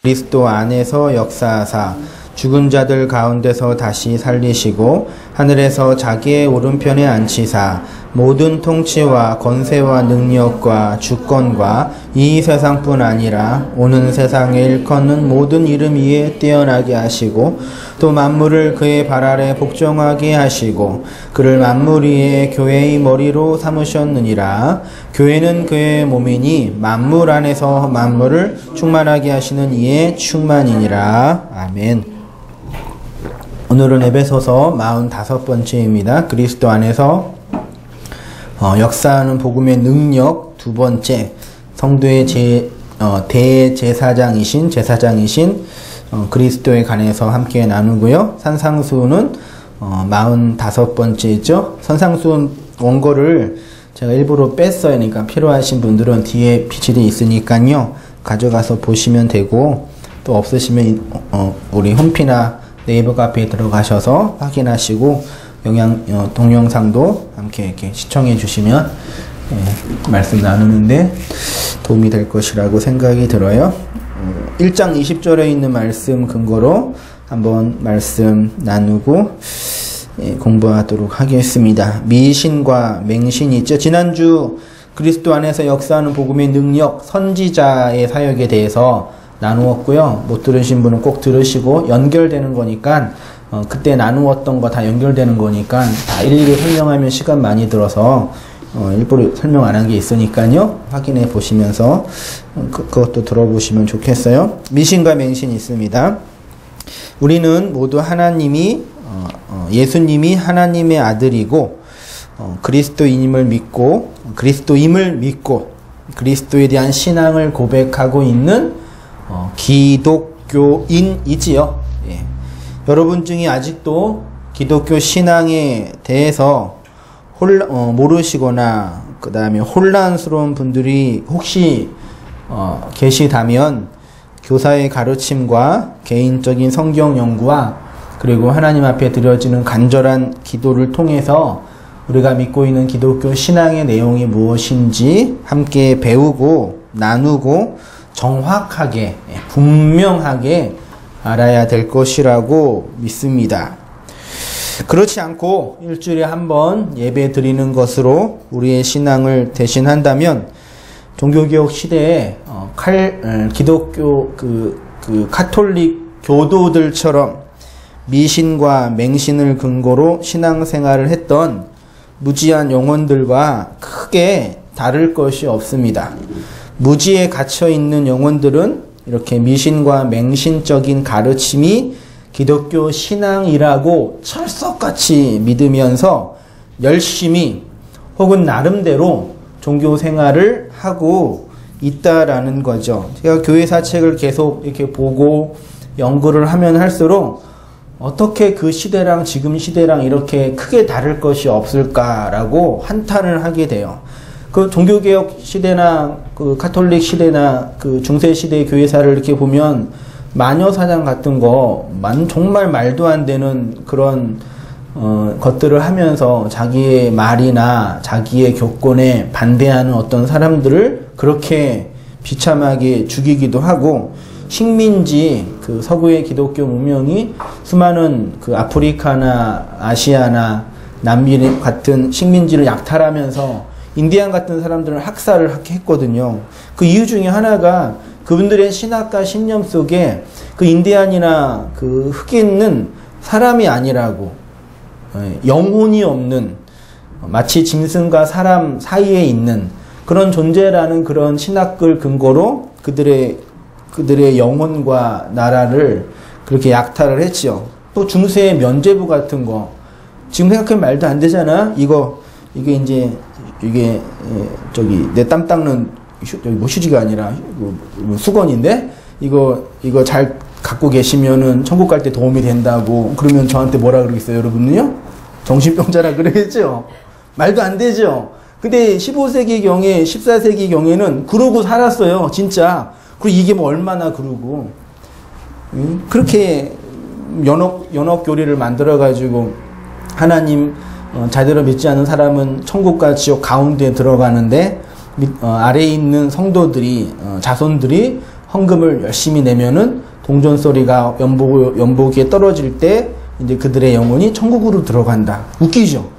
그리스도 안에서 역사하사 죽은 자들 가운데서 다시 살리시고 하늘에서 자기의 오른편에 앉히사 모든 통치와 권세와 능력과 주권과 이 세상뿐 아니라 오는 세상에 일컫는 모든 이름 위에 뛰어나게 하시고 또 만물을 그의 발 아래 복종하게 하시고 그를 만물 위에 교회의 머리로 삼으셨느니라. 교회는 그의 몸이니 만물 안에서 만물을 충만하게 하시는 이의 충만이니라. 아멘. 오늘은 에베소서 45번째입니다. 그리스도 안에서 역사하는 복음의 능력 두 번째, 성도의 대제사장이신 그리스도에 관해서 함께 나누고요. 산상수훈은 45번째죠. 산상수훈 원고를 제가 일부러 뺐어요. 그러니까 필요하신 분들은 뒤에 비치돼 있으니까요. 가져가서 보시면 되고, 또 없으시면 우리 홈피나 네이버 카페에 들어가셔서 확인하시고 동영상도 함께 이렇게 시청해 주시면 말씀 나누는데 도움이 될 것이라고 생각이 들어요. 1장 20절에 있는 말씀 근거로 한번 말씀 나누고 공부하도록 하겠습니다. 미신과 맹신이 있죠. 지난주 그리스도 안에서 역사하는 복음의 능력, 선지자의 사역에 대해서 나누었고요. 못 들으신 분은 꼭 들으시고, 연결되는 거니까 그때 나누었던 거 다 연결되는 거니까 다 일일이 설명하면 시간 많이 들어서 일부러 설명 안 한 게 있으니까요. 확인해 보시면서 그것도 들어보시면 좋겠어요. 미신과 맹신이 있습니다. 우리는 모두 예수님이 하나님의 아들이고 그리스도임을 믿고 그리스도에 대한 신앙을 고백하고 있는 기독교인이지요. 예. 여러분 중에 아직도 기독교 신앙에 대해서 모르시거나 그 다음에 혼란스러운 분들이 혹시 계시다면 교사의 가르침과 개인적인 성경 연구와 그리고 하나님 앞에 드려지는 간절한 기도를 통해서 우리가 믿고 있는 기독교 신앙의 내용이 무엇인지 함께 배우고 나누고 정확하게 분명하게 알아야 될 것이라고 믿습니다. 그렇지 않고 일주일에 한 번 예배 드리는 것으로 우리의 신앙을 대신한다면 종교개혁 시대에 기독교 카톨릭 교도들처럼 미신과 맹신을 근거로 신앙생활을 했던 무지한 영혼들과 크게 다를 것이 없습니다. 무지에 갇혀있는 영혼들은 이렇게 미신과 맹신적인 가르침이 기독교 신앙이라고 철석같이 믿으면서 열심히 혹은 나름대로 종교 생활을 하고 있다라는 거죠. 제가 교회 사책을 계속 이렇게 보고 연구를 하면 할수록 어떻게 그 시대랑 지금 시대랑 이렇게 크게 다를 것이 없을까라고 한탄을 하게 돼요. 그 종교개혁 시대나 그 카톨릭 시대나 그 중세 시대의 교회사를 이렇게 보면 마녀사냥 같은 거 정말 말도 안 되는 그런 것들을 하면서 자기의 말이나 자기의 교권에 반대하는 어떤 사람들을 그렇게 비참하게 죽이기도 하고, 식민지 그 서구의 기독교 문명이 수많은 그 아프리카나 아시아나 남미 같은 식민지를 약탈하면서 인디안 같은 사람들은 학살을 했거든요. 그 이유 중에 하나가 그분들의 신학과 신념 속에 그 인디안이나 그 흑인은 사람이 아니라고, 영혼이 없는, 마치 짐승과 사람 사이에 있는 그런 존재라는 그런 신학을 근거로 그들의 영혼과 나라를 그렇게 약탈을 했지요. 또 중세의 면죄부 같은 거, 지금 생각하면 말도 안 되잖아. 이게 내 땀 닦는 휴지가 아니라 수건인데 이거 잘 갖고 계시면은 천국 갈 때 도움이 된다고. 그러면 저한테 뭐라 그러겠어요, 여러분은요? 정신병자라 그러겠죠? 말도 안 되죠? 근데 15세기경에 14세기경에는 그러고 살았어요, 진짜. 그리고 이게 뭐 얼마나 그러고. 그렇게 연옥 교리를 만들어가지고 하나님 제대로 믿지 않은 사람은 천국과 지옥 가운데 들어가는데 아래에 있는 성도들이 자손들이 헌금을 열심히 내면은 동전 소리가 연보기에 떨어질 때 이제 그들의 영혼이 천국으로 들어간다. 웃기죠?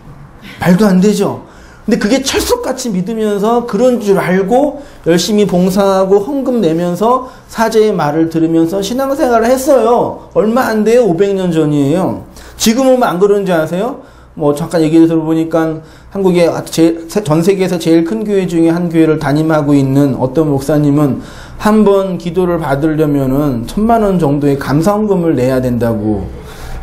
말도 안 되죠? 근데 그게 철석같이 믿으면서 그런 줄 알고 열심히 봉사하고 헌금 내면서 사제의 말을 들으면서 신앙생활을 했어요. 얼마 안 돼요. 500년 전이에요. 지금은 안 그러는지 아세요? 뭐 잠깐 얘기 들어보니까 한국의 전 세계에서 제일 큰 교회 중에 한 교회를 담임하고 있는 어떤 목사님은 한 번 기도를 받으려면은 1,000,000원 정도의 감사헌금을 내야 된다고.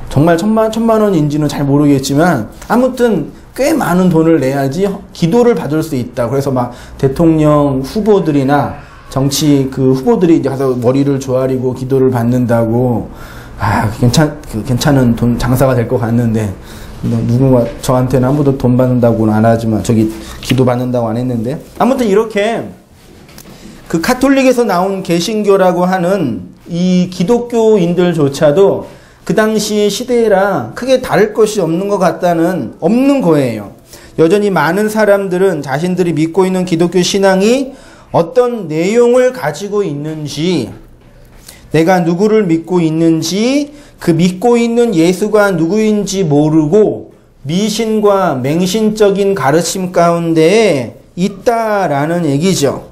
정말 1,000,000원인지는 잘 모르겠지만 아무튼 꽤 많은 돈을 내야지 기도를 받을 수 있다. 그래서 막 대통령 후보들이나 정치 그 후보들이 이제 가서 머리를 조아리고 기도를 받는다고. 괜찮은 돈 장사가 될 것 같는데 누군가 저한테는 아무도 돈 받는다고는 안 하지만 저기 기도 받는다고 안 했는데 아무튼 이렇게 그 카톨릭에서 나온 개신교라고 하는 이 기독교인들조차도 그 당시의 시대랑 크게 다를 것이 없는 거예요. 여전히 많은 사람들은 자신들이 믿고 있는 기독교 신앙이 어떤 내용을 가지고 있는지, 내가 누구를 믿고 있는지, 그 믿고 있는 예수가 누구인지 모르고 미신과 맹신적인 가르침 가운데 있다라는 얘기죠.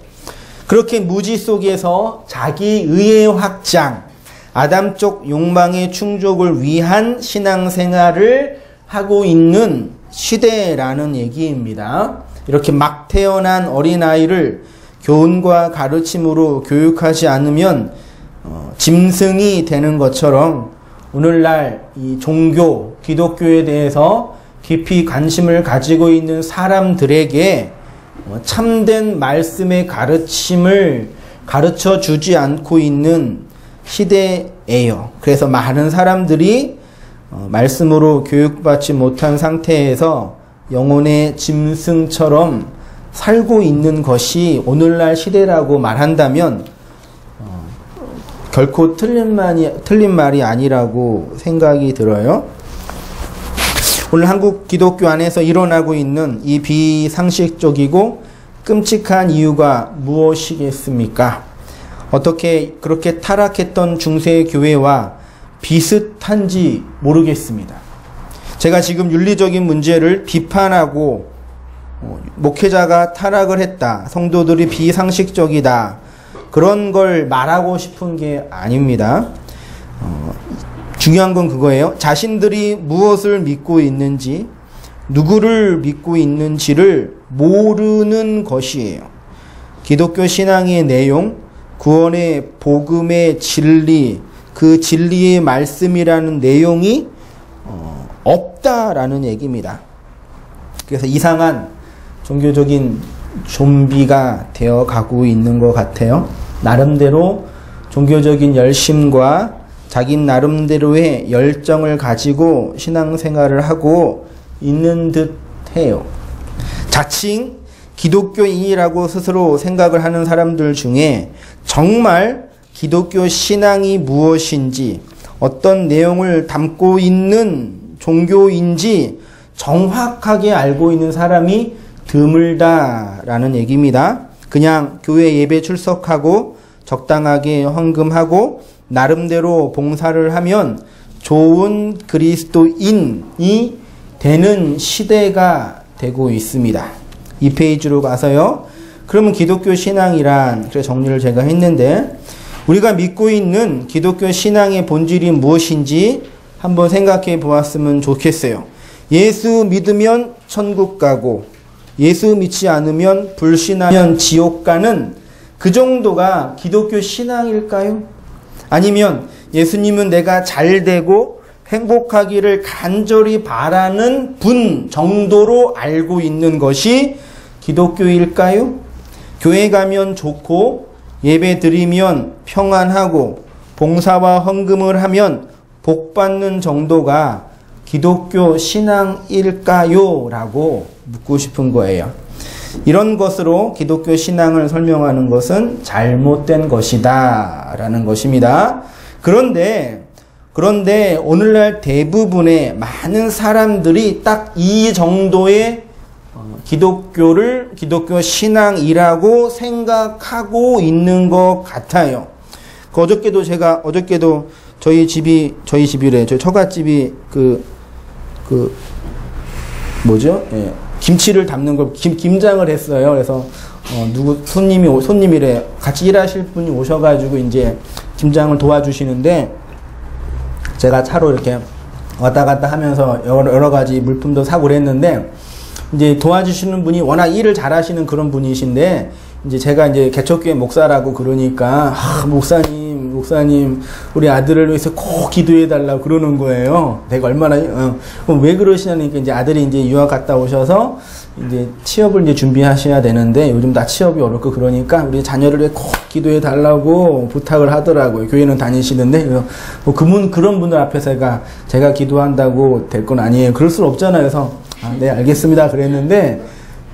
그렇게 무지 속에서 자기 의의 확장, 아담적 욕망의 충족을 위한 신앙생활을 하고 있는 시대라는 얘기입니다. 이렇게 막 태어난 어린아이를 교훈과 가르침으로 교육하지 않으면 짐승이 되는 것처럼 오늘날 이 종교, 기독교에 대해서 깊이 관심을 가지고 있는 사람들에게 참된 말씀의 가르침을 가르쳐 주지 않고 있는 시대예요. 그래서 많은 사람들이 말씀으로 교육받지 못한 상태에서 영혼의 짐승처럼 살고 있는 것이 오늘날 시대라고 말한다면 결코 틀린 말이 아니라고 생각이 들어요. 오늘 한국 기독교 안에서 일어나고 있는 이 비상식적이고 끔찍한 이유가 무엇이겠습니까? 어떻게 그렇게 타락했던 중세교회와 비슷한지 모르겠습니다. 제가 지금 윤리적인 문제를 비판하고 목회자가 타락을 했다, 성도들이 비상식적이다, 그런 걸 말하고 싶은 게 아닙니다. 중요한 건 그거예요. 자신들이 무엇을 믿고 있는지, 누구를 믿고 있는지를 모르는 것이에요. 기독교 신앙의 내용, 구원의 복음의 진리, 그 진리의 말씀이라는 내용이 없다라는 얘기입니다. 그래서 이상한 종교적인 좀비가 되어 가고 있는 것 같아요. 나름대로 종교적인 열심과 자기 나름대로의 열정을 가지고 신앙생활을 하고 있는 듯 해요. 자칭 기독교인이라고 스스로 생각을 하는 사람들 중에 정말 기독교 신앙이 무엇인지, 어떤 내용을 담고 있는 종교인지 정확하게 알고 있는 사람이 드물다라는 얘기입니다. 그냥 교회 예배 출석하고 적당하게 헌금하고 나름대로 봉사를 하면 좋은 그리스도인이 되는 시대가 되고 있습니다. 이 페이지로 가서요. 그러면 기독교 신앙이란, 그래서 정리를 제가 했는데, 우리가 믿고 있는 기독교 신앙의 본질이 무엇인지 한번 생각해 보았으면 좋겠어요. 예수 믿으면 천국 가고 예수 믿지 않으면 불신하면 지옥 가는 그 정도가 기독교 신앙일까요? 아니면 예수님은 내가 잘 되고 행복하기를 간절히 바라는 분 정도로 알고 있는 것이 기독교일까요? 교회 가면 좋고 예배 드리면 평안하고 봉사와 헌금을 하면 복 받는 정도가 기독교 신앙일까요? 라고 묻고 싶은 거예요. 이런 것으로 기독교 신앙을 설명하는 것은 잘못된 것이다 라는 것입니다. 그런데 오늘날 대부분의 많은 사람들이 딱 이 정도의 기독교 신앙이라고 생각하고 있는 것 같아요. 어저께도 저희 집이래. 저희 처갓집이 뭐죠? 예. 김치를 담는 걸 김장을 했어요. 그래서 손님이래. 같이 일하실 분이 오셔가지고 이제 김장을 도와주시는데 제가 차로 이렇게 왔다 갔다 하면서 여러 가지 물품도 사고 그랬는데 이제 도와주시는 분이 워낙 일을 잘하시는 그런 분이신데 이제 제가 이제 개척교회 목사라고 그러니까 목사님 우리 아들을 위해서 꼭 기도해 달라고 그러는 거예요. 내가 얼마나 그럼 왜 그러시냐니까 이제 아들이 이제 유학 갔다 오셔서 이제 취업을 이제 준비하셔야 되는데 요즘 다 취업이 어렵고 그러니까 우리 자녀를 위해 꼭 기도해 달라고 부탁을 하더라고요. 교회는 다니시는데 뭐 그런 분들 앞에서 제가 기도한다고 될 건 아니에요. 그럴 수는 없잖아요. 그래서 네 알겠습니다 그랬는데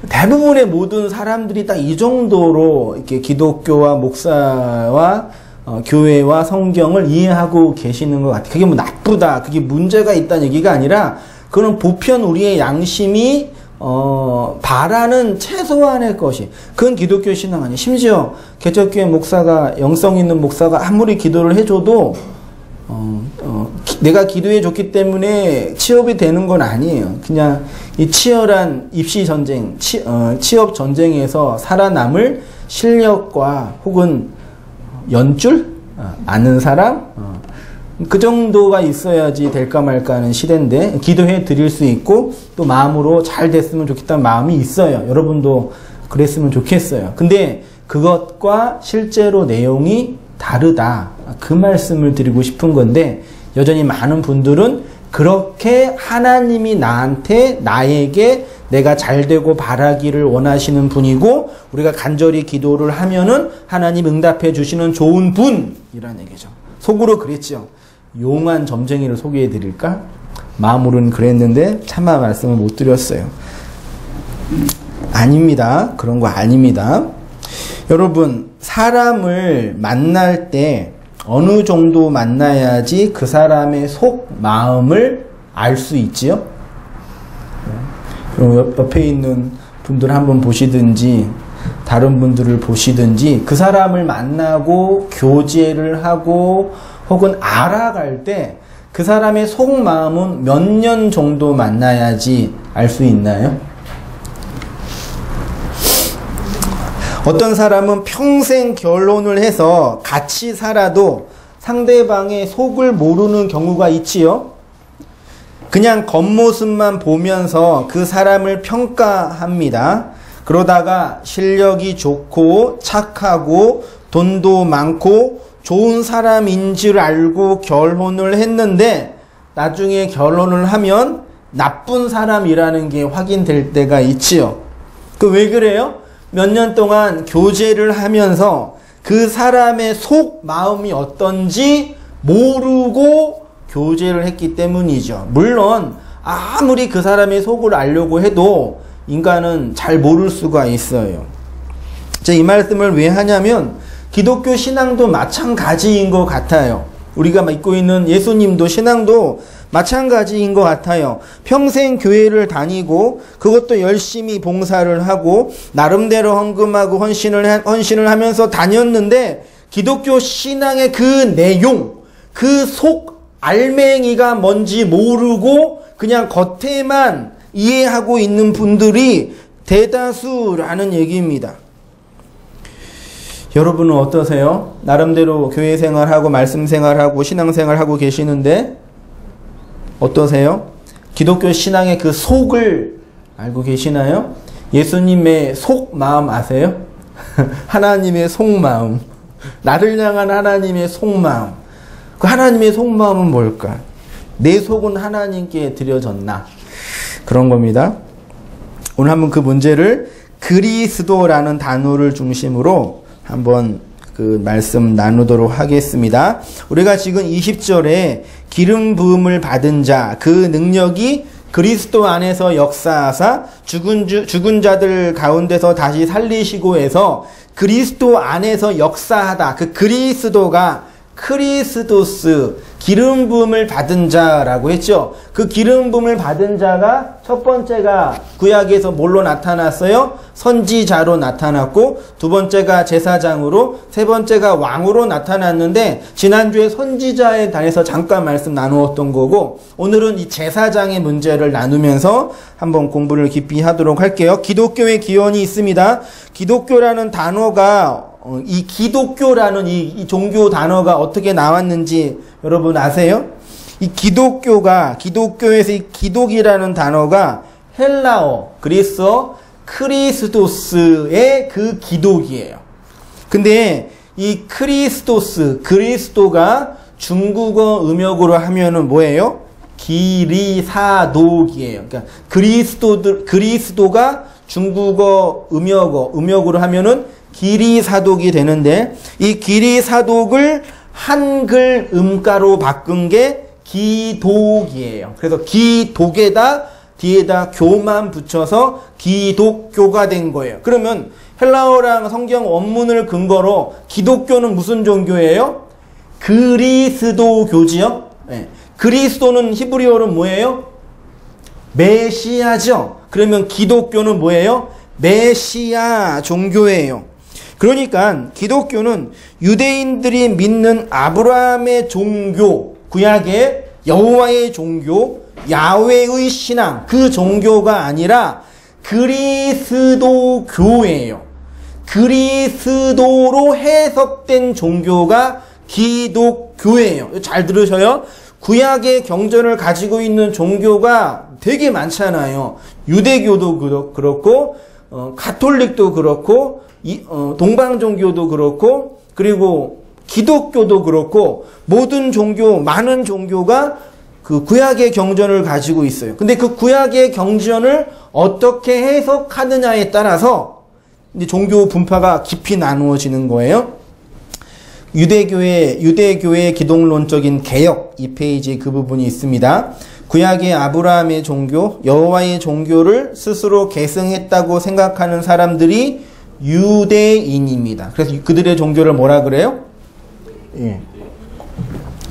대부분의 모든 사람들이 딱 이 정도로 이렇게 기독교와 목사와 교회와 성경을 이해하고 계시는 것 같아요. 그게 뭐 나쁘다, 그게 문제가 있다는 얘기가 아니라 그건 보편 우리의 양심이 바라는 최소한의 것이 그건 기독교 신앙 아니에요. 심지어 개척교회 목사가 영성 있는 목사가 아무리 기도를 해줘도 내가 기도해 줬기 때문에 취업이 되는 건 아니에요. 그냥 이 치열한 입시 전쟁, 취업 전쟁에서 살아남을 실력과 혹은 연줄? 아는 사람? 그 정도가 있어야지 될까 말까 하는 시대인데 기도해 드릴 수 있고 또 마음으로 잘 됐으면 좋겠다는 마음이 있어요. 여러분도 그랬으면 좋겠어요. 근데 그것과 실제로 내용이 다르다. 그 말씀을 드리고 싶은 건데 여전히 많은 분들은 그렇게 하나님이 나에게 내가 잘되고 바라기를 원하시는 분이고 우리가 간절히 기도를 하면은 하나님 응답해 주시는 좋은 분이라는 얘기죠. 속으로 그랬죠. 용한 점쟁이를 소개해 드릴까? 마음으로는 그랬는데 차마 말씀을 못 드렸어요. 아닙니다. 그런 거 아닙니다. 여러분 사람을 만날 때 어느 정도 만나야지 그 사람의 속 마음을 알 수 있지요? 옆에 있는 분들 한번 보시든지 다른 분들을 보시든지 그 사람을 만나고 교제를 하고 혹은 알아갈 때 그 사람의 속마음은 몇 년 정도 만나야지 알 수 있나요? 어떤 사람은 평생 결혼을 해서 같이 살아도 상대방의 속을 모르는 경우가 있지요. 그냥 겉모습만 보면서 그 사람을 평가합니다. 그러다가 실력이 좋고 착하고 돈도 많고 좋은 사람인 줄 알고 결혼을 했는데 나중에 결혼을 하면 나쁜 사람이라는 게 확인될 때가 있지요. 그 왜 그래요? 몇 년 동안 교제를 하면서 그 사람의 속 마음이 어떤지 모르고 교제를 했기 때문이죠. 물론 아무리 그 사람의 속을 알려고 해도 인간은 잘 모를 수가 있어요. 이 말씀을 왜 하냐면 기독교 신앙도 마찬가지인 것 같아요. 우리가 믿고 있는 예수님도 신앙도 마찬가지인 것 같아요. 평생 교회를 다니고 그것도 열심히 봉사를 하고 나름대로 헌금하고 헌신을 하면서 다녔는데 기독교 신앙의 그 내용, 그 속 알맹이가 뭔지 모르고 그냥 겉에만 이해하고 있는 분들이 대다수라는 얘기입니다. 여러분은 어떠세요? 나름대로 교회 생활하고 말씀 생활하고 신앙 생활하고 계시는데 어떠세요? 기독교 신앙의 그 속을 알고 계시나요? 예수님의 속마음 아세요? 하나님의 속마음. 나를 향한 하나님의 속마음. 그 하나님의 속마음은 뭘까? 내 속은 하나님께 드려졌나? 그런 겁니다. 오늘 한번 그 문제를 그리스도라는 단어를 중심으로 한번 그 말씀 나누도록 하겠습니다. 우리가 지금 20절에 기름 부음을 받은 자, 그 능력이 그리스도 안에서 역사하사 죽은 자들 가운데서 다시 살리시고 해서 그리스도 안에서 역사하다. 그 그리스도가 크리스토스, 기름 부음을 받은 자라고 했죠. 그 기름 부음을 받은 자가 첫 번째가 구약에서 뭘로 나타났어요? 선지자로 나타났고, 두 번째가 제사장으로, 세 번째가 왕으로 나타났는데, 지난주에 선지자에 대해서 잠깐 말씀 나누었던 거고, 오늘은 이 제사장의 문제를 나누면서 한번 공부를 깊이 하도록 할게요. 기독교의 기원이 있습니다. 기독교라는 단어가 이 기독교라는 이 종교 단어가 어떻게 나왔는지 여러분 아세요? 이 기독교에서 이 기독이라는 단어가 헬라어, 그리스어 크리스토스의 그 기독이에요. 근데 이 그리스도가 중국어 음역으로 하면은 뭐예요? 기리사독이에요. 그러니까 그리스도가 중국어 음역으로 하면은 기리사독이 되는데, 이 기리사독을 한글 음가로 바꾼 게 기독이에요. 그래서 기독에다 뒤에다 교만 붙여서 기독교가 된 거예요. 그러면 헬라어랑 성경 원문을 근거로 기독교는 무슨 종교예요? 그리스도교지요. 네. 그리스도는 히브리어로는 뭐예요? 메시아죠. 그러면 기독교는 뭐예요? 메시아 종교예요. 그러니까 기독교는 유대인들이 믿는 아브라함의 종교, 구약의 여호와의 종교, 야훼의 신앙, 그 종교가 아니라 그리스도교예요. 그리스도로 해석된 종교가 기독교예요. 잘 들으셔요. 구약의 경전을 가지고 있는 종교가 되게 많잖아요. 유대교도 그렇고, 가톨릭도 그렇고, 동방종교도 그렇고, 그리고 기독교도 그렇고, 모든 종교, 많은 종교가 그 구약의 경전을 가지고 있어요. 근데 그 구약의 경전을 어떻게 해석하느냐에 따라서 이제 종교 분파가 깊이 나누어지는 거예요. 유대교의 기독론적인 개혁, 이 페이지에 그 부분이 있습니다. 구약의 아브라함의 종교, 여호와의 종교를 스스로 계승했다고 생각하는 사람들이 유대인입니다. 그래서 그들의 종교를 뭐라 그래요? 예.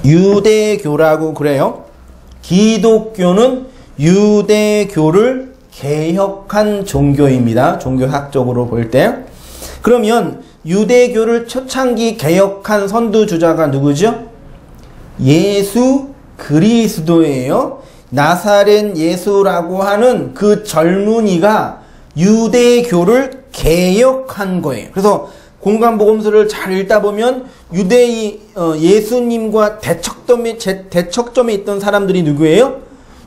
유대교라고 그래요. 기독교는 유대교를 개혁한 종교입니다. 종교학적으로 볼 때. 그러면 유대교를 초창기 개혁한 선두주자가 누구죠? 예수 그리스도예요. 나사렛 예수라고 하는 그 젊은이가 유대교를 개혁한 거예요. 그래서 공관복음서를 잘 읽다 보면 예수님과 대척점에 있던 사람들이 누구예요?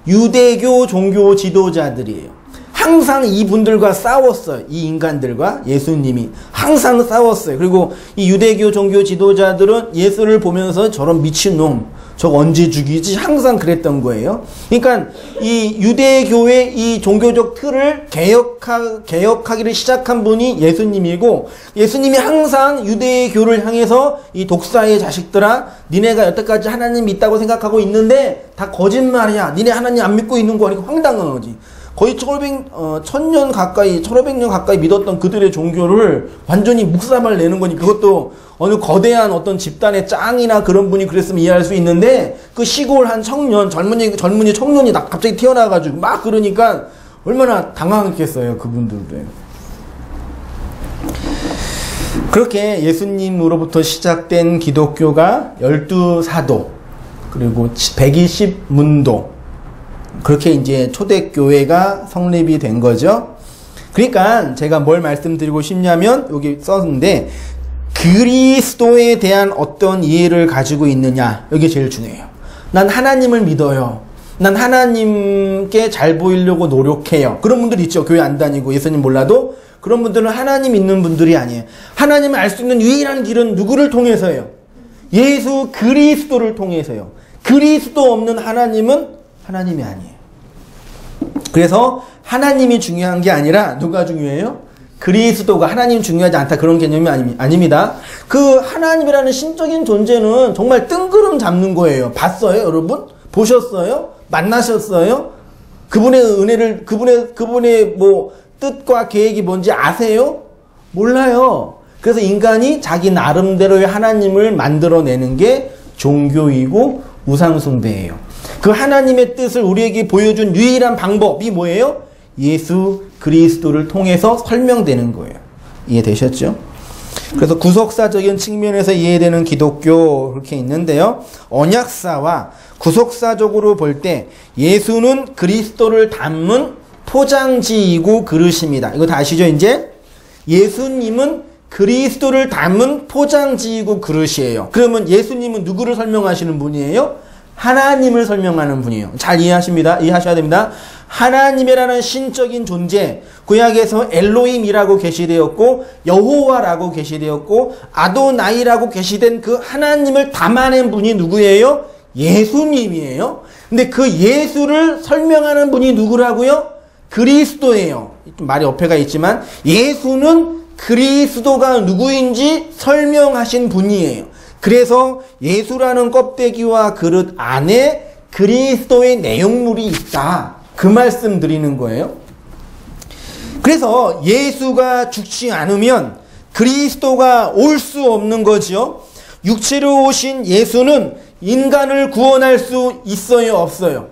유대교 종교 지도자들이에요. 항상 이분들과 싸웠어요. 이 인간들과 예수님이 항상 싸웠어요. 그리고 이 유대교 종교 지도자들은 예수를 보면서 저런 미친놈, 저거 언제 죽이지? 항상 그랬던 거예요. 그러니까 이 유대교의 이 종교적 틀을 개혁하기를 시작한 분이 예수님이고, 예수님이 항상 유대교를 향해서 이 독사의 자식들아, 니네가 여태까지 하나님 있다고 생각하고 있는데 다 거짓말이야. 니네 하나님 안 믿고 있는 거 아니고 황당한 거지. 거의 1500년 가까이 믿었던 그들의 종교를 완전히 묵살을 내는 거니, 그것도 어느 거대한 어떤 집단의 짱이나 그런 분이 그랬으면 이해할 수 있는데, 그 시골 한 청년, 젊은이 청년이 갑자기 튀어나와가지고 막 그러니까 얼마나 당황했겠어요, 그분들도. 그렇게 예수님으로부터 시작된 기독교가 12사도, 그리고 120문도, 그렇게 이제 초대교회가 성립이 된 거죠. 그러니까 제가 뭘 말씀드리고 싶냐면, 여기 썼는데, 그리스도에 대한 어떤 이해를 가지고 있느냐, 여기 제일 중요해요. 난 하나님을 믿어요. 난 하나님께 잘 보이려고 노력해요. 그런 분들 있죠. 교회 안 다니고 예수님 몰라도. 그런 분들은 하나님 있는 분들이 아니에요. 하나님을 알 수 있는 유일한 길은 누구를 통해서요? 예수 그리스도를 통해서요. 그리스도 없는 하나님은 하나님이 아니에요. 그래서 하나님이 중요한 게 아니라 누가 중요해요? 그리스도가. 하나님 중요하지 않다, 그런 개념이 아닙니다. 그 하나님이라는 신적인 존재는 정말 뜬구름 잡는 거예요. 봤어요, 여러분? 보셨어요? 만나셨어요? 그분의 은혜를, 그분의 뭐 뜻과 계획이 뭔지 아세요? 몰라요. 그래서 인간이 자기 나름대로의 하나님을 만들어내는 게 종교이고 우상숭배예요. 그 하나님의 뜻을 우리에게 보여준 유일한 방법이 뭐예요? 예수 그리스도를 통해서 설명되는 거예요. 이해되셨죠? 그래서 구속사적인 측면에서 이해되는 기독교 그렇게 있는데요. 언약사와 구속사적으로 볼 때 예수는 그리스도를 담은 포장지이고 그릇입니다. 이거 다 아시죠 이제? 예수님은 그리스도를 담은 포장지이고 그릇이에요. 그러면 예수님은 누구를 설명하시는 분이에요? 하나님을 설명하는 분이에요. 잘 이해하십니다. 이해하셔야 됩니다. 하나님이라는 신적인 존재, 구약에서 엘로힘이라고 계시되었고 여호와라고 계시되었고 아도나이라고 계시된 그 하나님을 담아낸 분이 누구예요? 예수님이에요. 근데 그 예수를 설명하는 분이 누구라고요? 그리스도예요. 좀 말이 어폐가 있지만 예수는 그리스도가 누구인지 설명하신 분이에요. 그래서 예수라는 껍데기와 그릇 안에 그리스도의 내용물이 있다. 그 말씀 드리는 거예요. 그래서 예수가 죽지 않으면 그리스도가 올 수 없는 거죠. 육체로 오신 예수는 인간을 구원할 수 있어요, 없어요?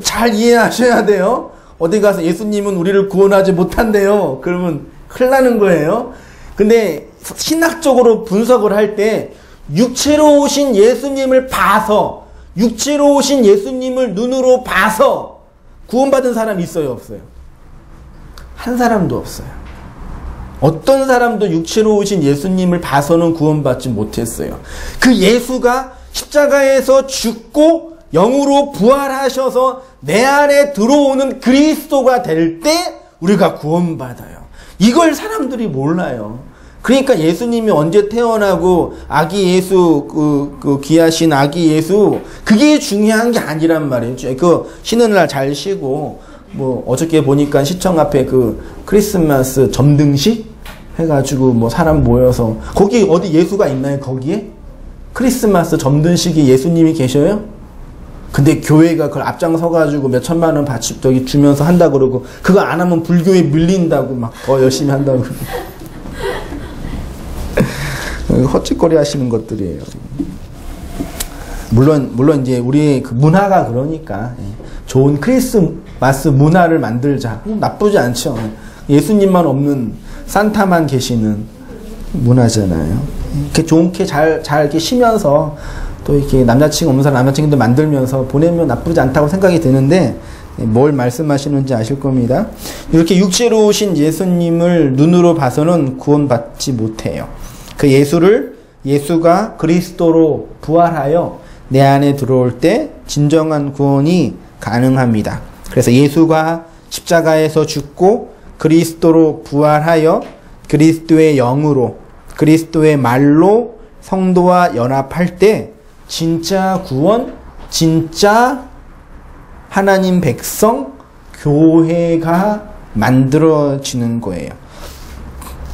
잘 이해하셔야 돼요. 어디 가서 예수님은 우리를 구원하지 못한대요. 그러면 큰일 나는 거예요. 근데 신학적으로 분석을 할 때 육체로 오신 예수님을 봐서, 육체로 오신 예수님을 눈으로 봐서 구원받은 사람이 있어요, 없어요? 한 사람도 없어요. 어떤 사람도 육체로 오신 예수님을 봐서는 구원받지 못했어요. 그 예수가 십자가에서 죽고 영으로 부활하셔서 내 안에 들어오는 그리스도가 될 때 우리가 구원받아요. 이걸 사람들이 몰라요. 그러니까 예수님이 언제 태어나고 아기 예수 그 귀하신 아기 예수 그게 중요한 게 아니란 말이에요. 그 쉬는 날 잘 쉬고 뭐 어저께 보니까 시청 앞에 그 크리스마스 점등식 해가지고 뭐 사람 모여서 거기 어디 예수가 있나요? 거기에 크리스마스 점등식이 예수님이 계셔요? 근데 교회가 그걸 앞장서가지고 몇 천만 원 저기 주면서 한다 그러고 그거 안 하면 불교에 밀린다고 막 더 열심히 한다고 그러고 헛짓거리 하시는 것들이에요. 물론 이제 우리의 그 문화가 그러니까 좋은 크리스마스 문화를 만들자. 나쁘지 않죠. 예수님만 없는 산타만 계시는 문화잖아요. 이렇게 좋게 잘 이렇게 쉬면서 또 이렇게 남자친구 없는 사람 남자친구들 만들면서 보내면 나쁘지 않다고 생각이 드는데 뭘 말씀하시는지 아실 겁니다. 이렇게 육체로 오신 예수님을 눈으로 봐서는 구원받지 못해요. 그 예수가 그리스도로 부활하여 내 안에 들어올 때 진정한 구원이 가능합니다. 그래서 예수가 십자가에서 죽고 그리스도로 부활하여 그리스도의 영으로 그리스도의 말로 성도와 연합할 때 진짜 구원, 진짜 하나님 백성, 교회가 만들어지는 거예요.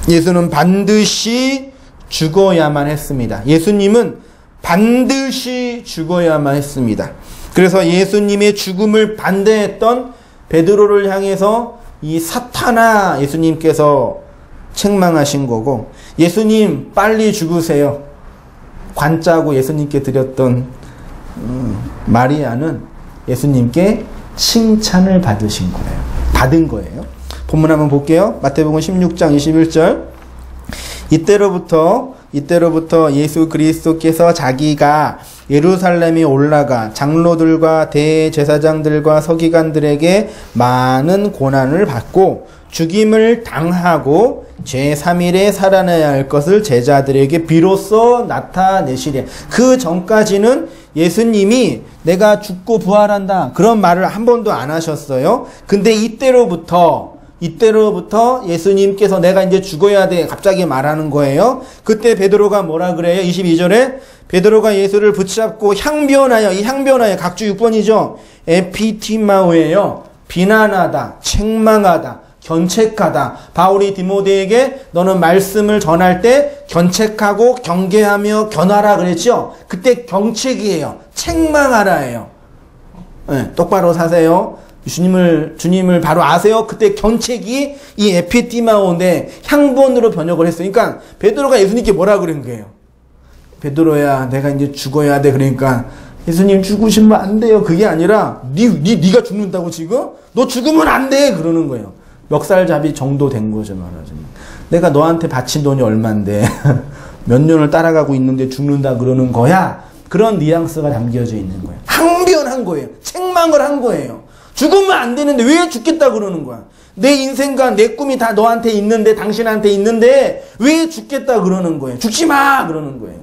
예수는 반드시 죽어야만 했습니다. 예수님은 반드시 죽어야만 했습니다. 그래서 예수님의 죽음을 반대했던 베드로를 향해서 이 사탄아 예수님께서 책망하신 거고 예수님 빨리 죽으세요. 관짜고 예수님께 드렸던 마리아는 예수님께 칭찬을 받은 거예요. 본문 한번 볼게요. 마태복음 16장 21절. 이때로부터 예수 그리스도께서 자기가 예루살렘에 올라가 장로들과 대제사장들과 서기관들에게 많은 고난을 받고 죽임을 당하고 제3일에 살아나야 할 것을 제자들에게 비로소 나타내시리라. 그 전까지는 예수님이 내가 죽고 부활한다 그런 말을 한 번도 안 하셨어요. 근데 이때로부터 예수님께서 내가 이제 죽어야 돼 갑자기 말하는 거예요. 그때 베드로가 뭐라 그래요? 22절에 베드로가 예수를 붙잡고 향변하여, 이 향변하여 각주 6번이죠. 에피티마오예요. 비난하다, 책망하다, 견책하다. 바울이 디모데에게 너는 말씀을 전할 때 견책하고 경계하며 견하라 그랬죠. 그때 경책이에요. 책망하라예요. 네, 똑바로 사세요. 주님을 바로 아세요? 그때 견책이 이 에피티마오인데 향본으로 번역을 했어요. 그러니까 베드로가 예수님께 뭐라 그런 거예요? 베드로야, 내가 이제 죽어야 돼. 그러니까 예수님 죽으시면 안 돼요. 그게 아니라 네가 죽는다고 지금? 너 죽으면 안 돼. 그러는 거예요. 멱살잡이 정도 된 거죠, 말하자면. 내가 너한테 바친 돈이 얼만데 몇 년을 따라가고 있는데 죽는다 그러는 거야. 그런 뉘앙스가 담겨져 있는 거예요. 항변한 거예요. 책망을 한 거예요. 죽으면 안 되는데 왜 죽겠다 그러는 거야. 내 인생과 내 꿈이 다 너한테 있는데, 당신한테 있는데 왜 죽겠다 그러는 거예요. 죽지 마 그러는 거예요.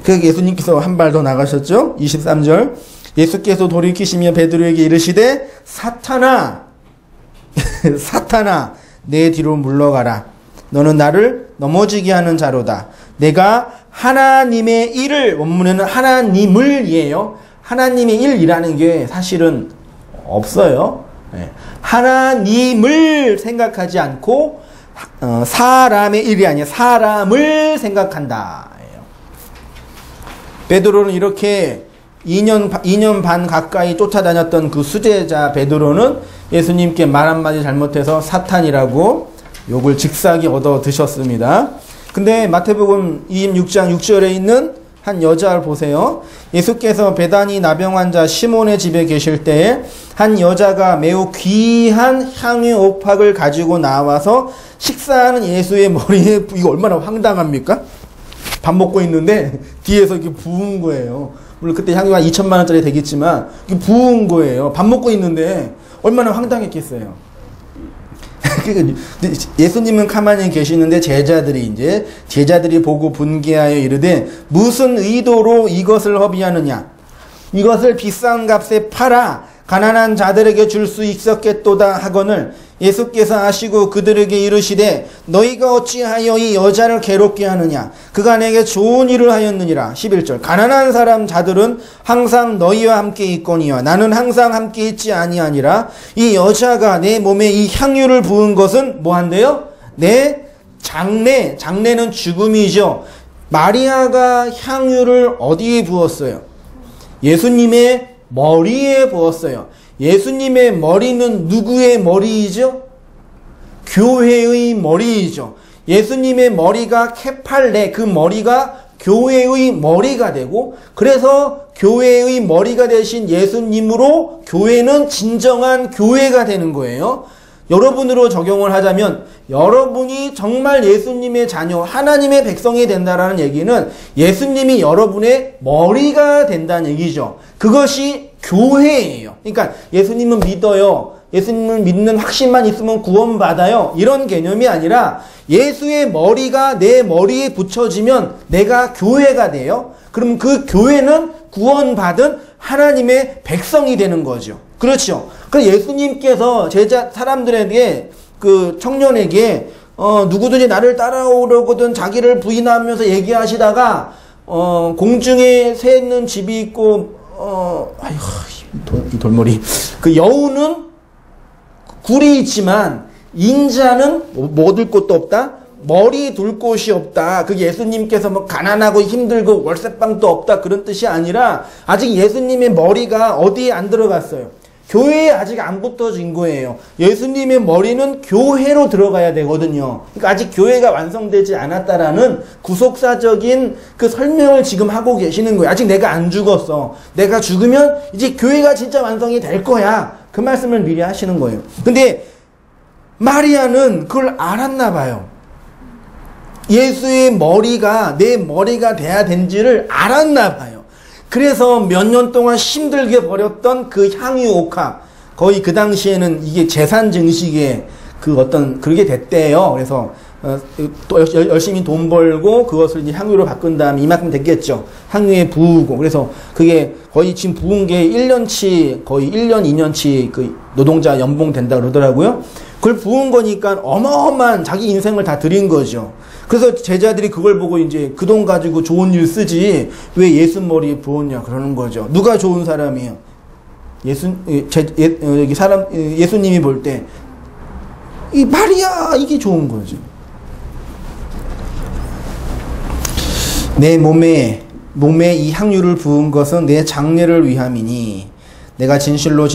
그래서 예수님께서 한 발 더 나가셨죠. 23절 예수께서 돌이키시며 베드로에게 이르시되 사탄아 사탄아 내 뒤로 물러가라. 너는 나를 넘어지게 하는 자로다. 내가 하나님의 일을, 원문에는 하나님을 이에요. 하나님의 일이라는 게 사실은 없어요. 하나님을 생각하지 않고 사람의 일이 아니라 사람을 생각한다. 베드로는 이렇게 2년 반 가까이 쫓아다녔던 그 수제자 베드로는 예수님께 말 한마디 잘못해서 사탄이라고 욕을 직사하게 얻어 드셨습니다. 근데 마태복음 26장 6절에 있는 한 여자를 보세요. 예수께서 베다니 나병 환자 시몬의 집에 계실 때에 한 여자가 매우 귀한 향유 옥합을 가지고 나와서 식사하는 예수의 머리에, 이거 얼마나 황당합니까? 밥 먹고 있는데 뒤에서 이렇게 부은 거예요. 물론 그때 향유가 2천만 원짜리 되겠지만 이렇게 부은 거예요. 밥 먹고 있는데 얼마나 황당했겠어요. 예수님은 가만히 계시는데 제자들이 보고 분개하여 이르되 무슨 의도로 이것을 허비하느냐. 이것을 비싼 값에 팔아 가난한 자들에게 줄 수 있었겠도다 하거늘 예수께서 아시고 그들에게 이르시되 너희가 어찌하여 이 여자를 괴롭게 하느냐. 그가 내게 좋은 일을 하였느니라. 11절 가난한 사람 자들은 항상 너희와 함께 있거니와 나는 항상 함께 있지 아니하니라. 이 여자가 내 몸에 이 향유를 부은 것은 뭐한대요? 내 장례는 죽음이죠. 마리아가 향유를 어디에 부었어요? 예수님의 머리에 부었어요. 예수님의 머리는 누구의 머리이죠? 교회의 머리이죠. 예수님의 머리가 케팔레, 그 머리가 교회의 머리가 되고, 그래서 교회의 머리가 되신 예수님으로 교회는 진정한 교회가 되는 거예요. 여러분으로 적용을 하자면 여러분이 정말 예수님의 자녀, 하나님의 백성이 된다라는 얘기는 예수님이 여러분의 머리가 된다는 얘기죠. 그것이 교회예요. 그러니까 예수님은 믿어요. 예수님을 믿는 확신만 있으면 구원받아요. 이런 개념이 아니라 예수의 머리가 내 머리에 붙여지면 내가 교회가 돼요. 그럼 그 교회는 구원받은 하나님의 백성이 되는 거죠. 그렇죠. 그래서 예수님께서 사람들에게, 그 청년에게, 누구든지 나를 따라오려거든 자기를 부인하면서 얘기하시다가, 공중에 새 있는 집이 있고, 이 돌머리. 그 여우는 굴이 있지만, 인자는 뭐 얻을 곳도 없다? 머리 둘 곳이 없다. 그게 예수님께서 뭐 가난하고 힘들고 월세방도 없다. 그런 뜻이 아니라, 아직 예수님의 머리가 어디에 안 들어갔어요. 교회에 아직 안 붙어진 거예요. 예수님의 머리는 교회로 들어가야 되거든요. 그러니까 아직 교회가 완성되지 않았다라는 구속사적인 그 설명을 지금 하고 계시는 거예요. 아직 내가 안 죽었어. 내가 죽으면 이제 교회가 진짜 완성이 될 거야. 그 말씀을 미리 하시는 거예요. 근데 마리아는 그걸 알았나 봐요. 예수의 머리가 내 머리가 돼야 된지를 알았나 봐요. 그래서 몇 년 동안 힘들게 버렸던 그 향유 옥합, 거의 그 당시에는 이게 재산 증식의 그 어떤 그렇게 됐대요. 그래서 또 열심히 돈 벌고 그것을 이제 향유로 바꾼 다음에 이만큼 됐겠죠. 향유에 부으고. 그래서 그게 거의 지금 부은 게 1년치, 거의 1년, 2년치 그 노동자 연봉 된다 그러더라고요. 그걸 부은 거니까 어마어마한 자기 인생을 다 드린 거죠. 그래서 제자들이 그걸 보고 이제 그 돈 가지고 좋은 일 쓰지 왜 예수 머리에 부었냐 그러는 거죠. 누가 좋은 사람이에요? 예수님이 볼 때 이 마리아 이게 좋은 거죠. 내 몸에 이 향유를 부은 것은 내 장례를 위함이니 내가 진실로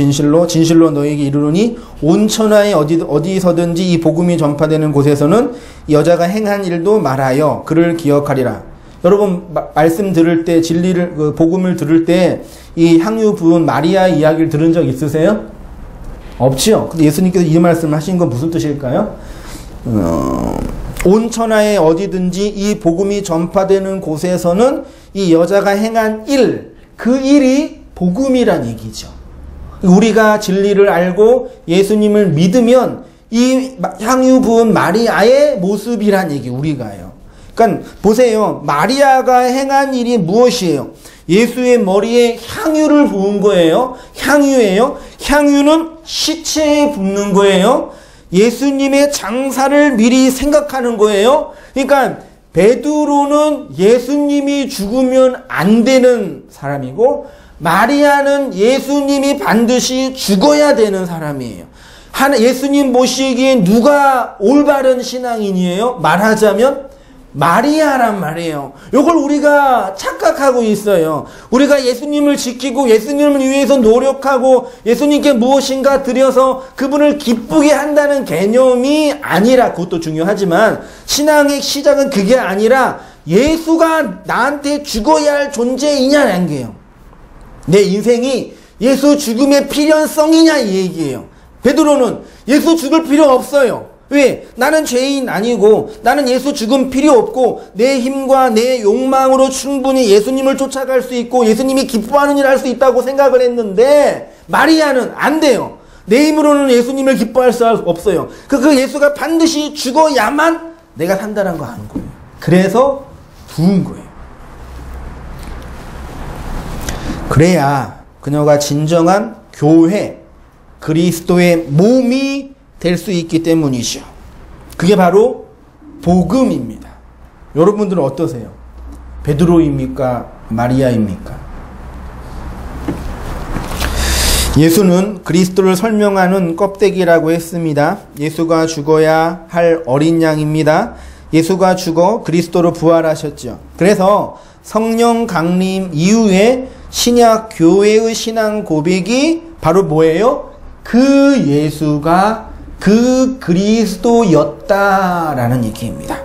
너희에게 이르노니 온 천하에 어디서든지 이 복음이 전파되는 곳에서는 여자가 행한 일도 말하여 그를 기억하리라. 여러분 말씀 들을 때 진리를 그 복음을 들을 때 이 향유 부은 마리아 이야기를 들은 적 있으세요? 없지요. 근데 예수님께서 이 말씀을 하신 건 무슨 뜻일까요? 온 천하에 어디든지 이 복음이 전파되는 곳에서는 이 여자가 행한 일, 그 일이 복음이란 얘기죠. 우리가 진리를 알고 예수님을 믿으면 이 향유 부은 마리아의 모습이란 얘기 우리가요. 그러니까 보세요. 마리아가 행한 일이 무엇이에요? 예수의 머리에 향유를 부은 거예요. 향유예요. 향유는 시체에 붓는 거예요. 예수님의 장사를 미리 생각하는 거예요. 그러니까 베드로는 예수님이 죽으면 안 되는 사람이고 마리아는 예수님이 반드시 죽어야 되는 사람이에요. 예수님 모시기에 누가 올바른 신앙인이에요? 말하자면 마리아란 말이에요. 이걸 우리가 착각하고 있어요. 우리가 예수님을 지키고 예수님을 위해서 노력하고 예수님께 무엇인가 드려서 그분을 기쁘게 한다는 개념이 아니라, 그것도 중요하지만 신앙의 시작은 그게 아니라 예수가 나한테 죽어야 할 존재이냐는 게요. 내 인생이 예수 죽음의 필연성이냐 이 얘기예요. 베드로는 예수 죽을 필요 없어요. 왜? 나는 죄인 아니고 나는 예수 죽음 필요 없고 내 힘과 내 욕망으로 충분히 예수님을 쫓아갈 수 있고 예수님이 기뻐하는 일을 할 수 있다고 생각을 했는데 마리아는 안 돼요. 내 힘으로는 예수님을 기뻐할 수 없어요. 그 예수가 반드시 죽어야만 내가 산다는 거 아는 거예요. 그래서 부은 거예요. 그래야 그녀가 진정한 교회, 그리스도의 몸이 될 수 있기 때문이죠. 그게 바로 복음입니다. 여러분들은 어떠세요? 베드로입니까? 마리아입니까? 예수는 그리스도를 설명하는 껍데기라고 했습니다. 예수가 죽어야 할 어린 양입니다. 예수가 죽어 그리스도로 부활하셨죠. 그래서 성령 강림 이후에 신약 교회의 신앙 고백이 바로 뭐예요? 그 예수가 그 그리스도였다라는 얘기입니다.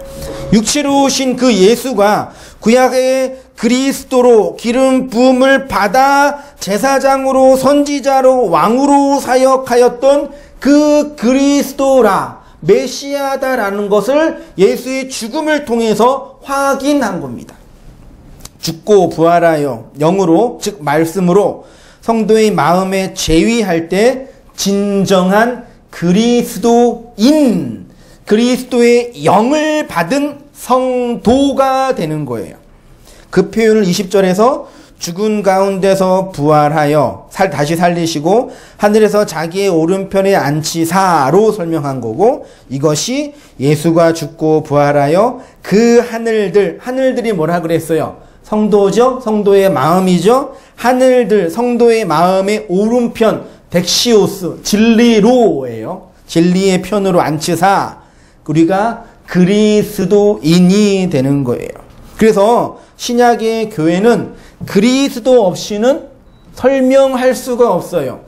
육체로 오신 그 예수가 구약의 그리스도로 기름 부음을 받아 제사장으로 선지자로 왕으로 사역하였던 그 그리스도라, 메시아다라는 것을 예수의 죽음을 통해서 확인한 겁니다. 죽고 부활하여 영으로, 즉 말씀으로 성도의 마음에 제위할 때 진정한 그리스도인, 그리스도의 영을 받은 성도가 되는 거예요. 그 표현을 20절에서 죽은 가운데서 부활하여 다시 살리시고 하늘에서 자기의 오른편에 앉히사로 설명한 거고, 이것이 예수가 죽고 부활하여 그 하늘들이 뭐라 그랬어요? 성도죠? 성도의 마음이죠? 하늘들, 성도의 마음의 오른편, 덱시오스, 진리로예요. 진리의 편으로 앉히사 우리가 그리스도인이 되는 거예요. 그래서 신약의 교회는 그리스도 없이는 설명할 수가 없어요.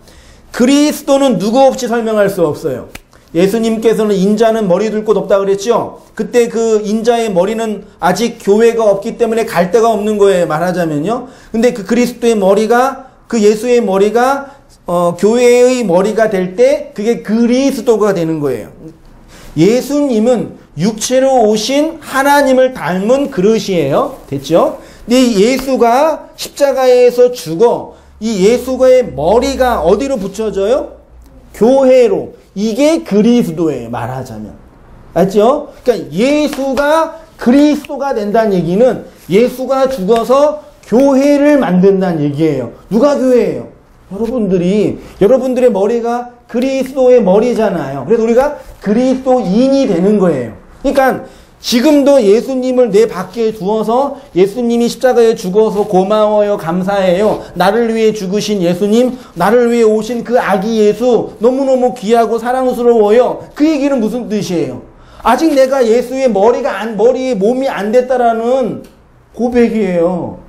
그리스도는 누구 없이 설명할 수 없어요. 예수님께서는 인자는 머리 둘 곳 없다 그랬죠. 그때 그 인자의 머리는 아직 교회가 없기 때문에 갈 데가 없는 거예요, 말하자면요. 근데 그 그리스도의 머리가, 그 예수의 머리가 교회의 머리가 될 때 그게 그리스도가 되는 거예요. 예수님은 육체로 오신 하나님을 닮은 그릇이에요. 됐죠? 근데 예수가 십자가에서 죽어 이 예수가의 머리가 어디로 붙여져요? 교회로. 이게 그리스도예요, 말하자면. 알죠? 그러니까 예수가 그리스도가 된다는 얘기는 예수가 죽어서 교회를 만든다는 얘기예요. 누가 교회예요? 여러분들의 머리가 그리스도의 머리잖아요. 그래서 우리가 그리스도인이 되는 거예요. 그러니까 지금도 예수님을 내 밖에 두어서 예수님이 십자가에 죽어서 고마워요, 감사해요. 나를 위해 죽으신 예수님, 나를 위해 오신 그 아기 예수 너무너무 귀하고 사랑스러워요. 그 얘기는 무슨 뜻이에요? 아직 내가 예수의 머리에 몸이 안 됐다라는 고백이에요.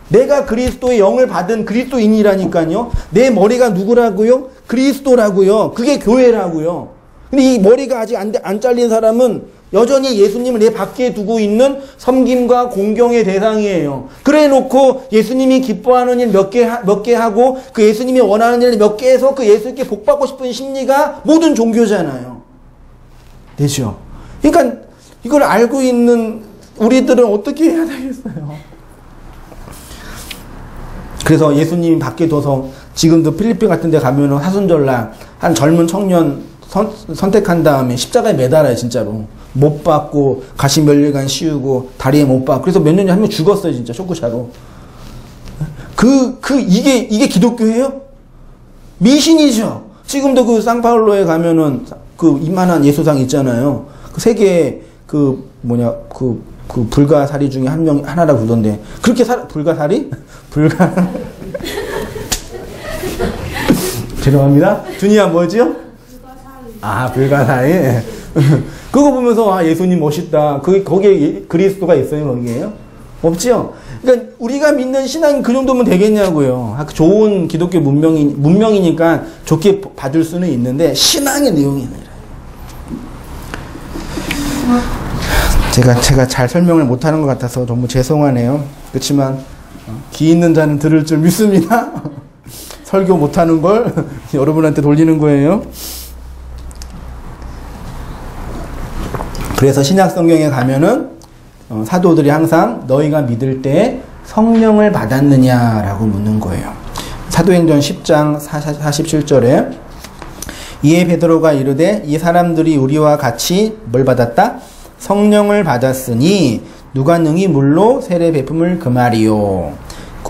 내가 그리스도의 영을 받은 그리스도인이라니까요. 내 머리가 누구라고요? 그리스도라고요. 그게 교회라고요. 근데 이 머리가 아직 안 잘린 사람은 여전히 예수님을 내 밖에 두고 있는 섬김과 공경의 대상이에요. 그래 놓고 예수님이 기뻐하는 일 몇 개 하고 그 예수님이 원하는 일 몇 개 해서 그 예수님께 복받고 싶은 심리가 모든 종교잖아요. 되죠? 그러니까 이걸 알고 있는 우리들은 어떻게 해야 되겠어요? 그래서 예수님이 밖에 둬서 지금도 필리핀 같은 데 가면은 화순절날 한 젊은 청년 선택한 다음에 십자가에 매달아요, 진짜로. 못 박고, 가시 멸류관 씌우고, 다리에 못 박고. 그래서 몇 년에 한 명 죽었어요, 진짜, 쇼크샤로. 이게 기독교예요? 미신이죠? 지금도 그 상파울로에 가면은 그 이만한 예수상 있잖아요. 그 세계, 불가사리 중에 하나라고 그러던데. 그렇게 불가사리? 죄송합니다. 준이야, 뭐지요? 불가사리. 그거 보면서, 예수님 멋있다. 거기에 그리스도가 있어요, 거기에요? 없지요? 그러니까, 우리가 믿는 신앙이 그 정도면 되겠냐고요. 좋은 기독교 문명이니까 좋게 받을 수는 있는데, 신앙의 내용이 아니라. 제가 잘 설명을 못하는 것 같아서 너무 죄송하네요. 그렇지만, 귀 있는 자는 들을 줄 믿습니다. 설교 못하는 걸 여러분한테 돌리는 거예요. 그래서 신약성경에 가면은 사도들이 항상 너희가 믿을 때 성령을 받았느냐라고 묻는 거예요. 사도행전 10장 47절에 이에 베드로가 이르되 이 사람들이 우리와 같이 뭘 받았다? 성령을 받았으니 누가 능히 물로 세례 베품을 금하리요.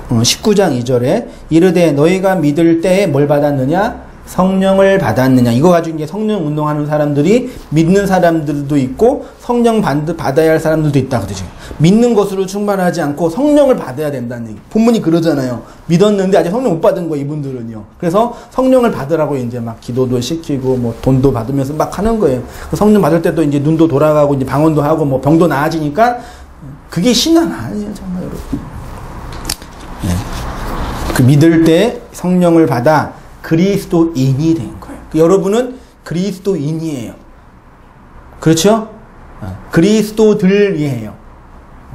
19장 2절에 이르되 너희가 믿을 때에 뭘 받았느냐? 성령을 받았느냐. 이거 가지고 이제 성령 운동하는 사람들이 믿는 사람들도 있고 성령 받아야 할 사람들도 있다 그러죠. 믿는 것으로 충만하지 않고 성령을 받아야 된다는 얘기. 본문이 그러잖아요. 믿었는데 아직 성령 못 받은 거 이분들은요. 그래서 성령을 받으라고 이제 막 기도도 시키고 뭐 돈도 받으면서 막 하는 거예요. 성령 받을 때도 이제 눈도 돌아가고 이제 방언도 하고 뭐 병도 나아지니까 그게 신앙 아니에요, 정말 여러분. 네. 그 믿을 때 성령을 받아 그리스도인이 된 거예요. 여러분은 그리스도인이에요. 그렇죠? 그리스도들이에요.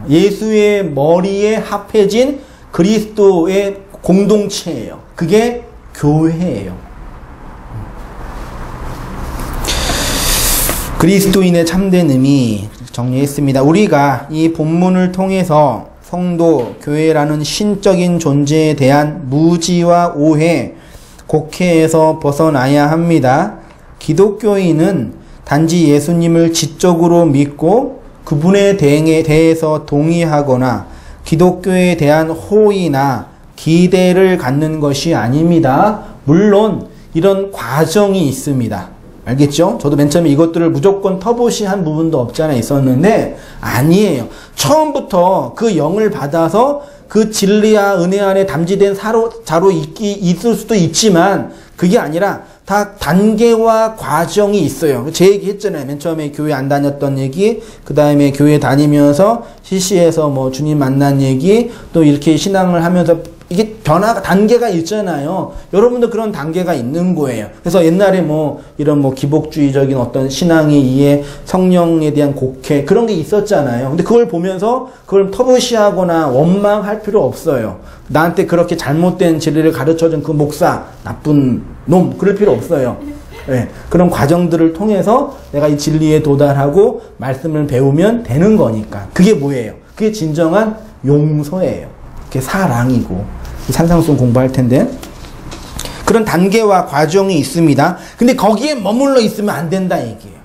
예수의 머리에 합해진 그리스도의 공동체예요. 그게 교회예요. 그리스도인의 참된 의미 정리했습니다. 우리가 이 본문을 통해서 성도, 교회라는 신적인 존재에 대한 무지와 오해, 곡해에서 벗어나야 합니다. 기독교인은 단지 예수님을 지적으로 믿고 그분의 대해서 동의하거나 기독교에 대한 호의나 기대를 갖는 것이 아닙니다. 물론 이런 과정이 있습니다. 알겠죠? 저도 맨 처음에 이것들을 무조건 터부시한 부분도 없지 않아 있었는데 아니에요. 처음부터 그 영을 받아서 그 진리와 은혜 안에 담지된 자로 있을 수도 있지만 그게 아니라 다 단계와 과정이 있어요. 제 얘기 했잖아요. 맨 처음에 교회 안 다녔던 얘기, 그 다음에 교회 다니면서 CC에서 뭐 주님 만난 얘기, 또 이렇게 신앙을 하면서 이게 변화가 단계가 있잖아요. 여러분도 그런 단계가 있는 거예요. 그래서 옛날에 뭐 이런 뭐 기복주의적인 어떤 신앙의 이해, 성령에 대한 곡해 그런 게 있었잖아요. 근데 그걸 보면서 그걸 터부시하거나 원망할 필요 없어요. 나한테 그렇게 잘못된 진리를 가르쳐준 그 목사 나쁜 놈 그럴 필요 없어요. 네, 그런 과정들을 통해서 내가 이 진리에 도달하고 말씀을 배우면 되는 거니까. 그게 뭐예요? 그게 진정한 용서예요. 그게 사랑이고. 산상수훈 공부할 텐데. 그런 단계와 과정이 있습니다. 근데 거기에 머물러 있으면 안 된다 얘기예요.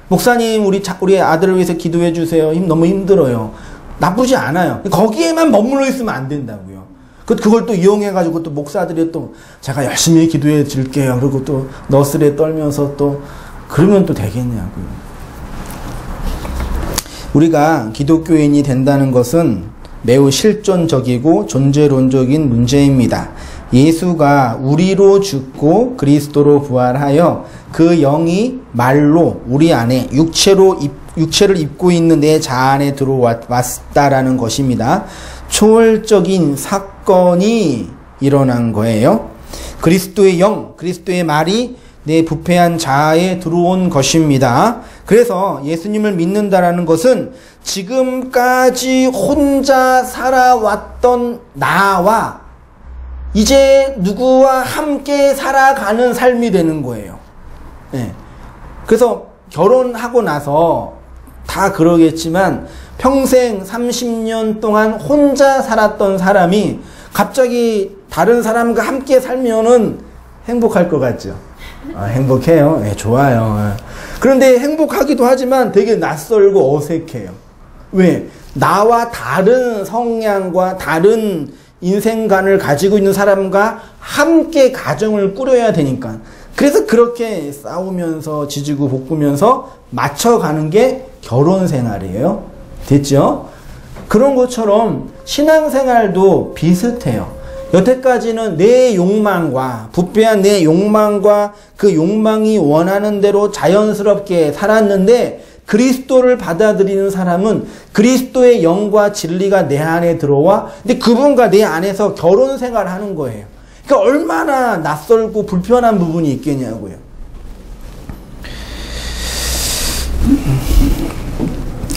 목사님 우리 아들을 위해서 기도해 주세요. 너무 힘들어요. 나쁘지 않아요. 거기에만 머물러 있으면 안 된다고요. 그걸 또 이용해가지고 또 목사들이 또 제가 열심히 기도해 줄게요. 그리고 또 너스레 떨면서 또 그러면 또 되겠냐고요. 우리가 기독교인이 된다는 것은 매우 실존적이고 존재론적인 문제입니다. 예수가 우리로 죽고 그리스도로 부활하여 그 영이 말로 우리 안에 육체를 입고 있는 내 자 안에 들어왔다라는 것입니다. 초월적인 사건이 일어난 거예요. 그리스도의 영, 그리스도의 말이 내 부패한 자아에 들어온 것입니다. 그래서 예수님을 믿는다라는 것은 지금까지 혼자 살아왔던 나와 이제 누구와 함께 살아가는 삶이 되는 거예요. 네. 그래서 결혼하고 나서 다 그러겠지만 평생 30년 동안 혼자 살았던 사람이 갑자기 다른 사람과 함께 살면은 행복할 것 같죠? 행복해요. 네, 좋아요. 그런데 행복하기도 하지만 되게 낯설고 어색해요. 왜? 나와 다른 성향과 다른 인생관을 가지고 있는 사람과 함께 가정을 꾸려야 되니까. 그래서 그렇게 싸우면서 지지고 볶으면서 맞춰가는 게 결혼 생활이에요. 됐죠? 그런 것처럼 신앙생활도 비슷해요. 여태까지는 내 욕망과 부패한 내 욕망과 그 욕망이 원하는 대로 자연스럽게 살았는데 그리스도를 받아들이는 사람은 그리스도의 영과 진리가 내 안에 들어와 근데 그분과 내 안에서 결혼 생활을 하는 거예요. 그러니까 얼마나 낯설고 불편한 부분이 있겠냐고요.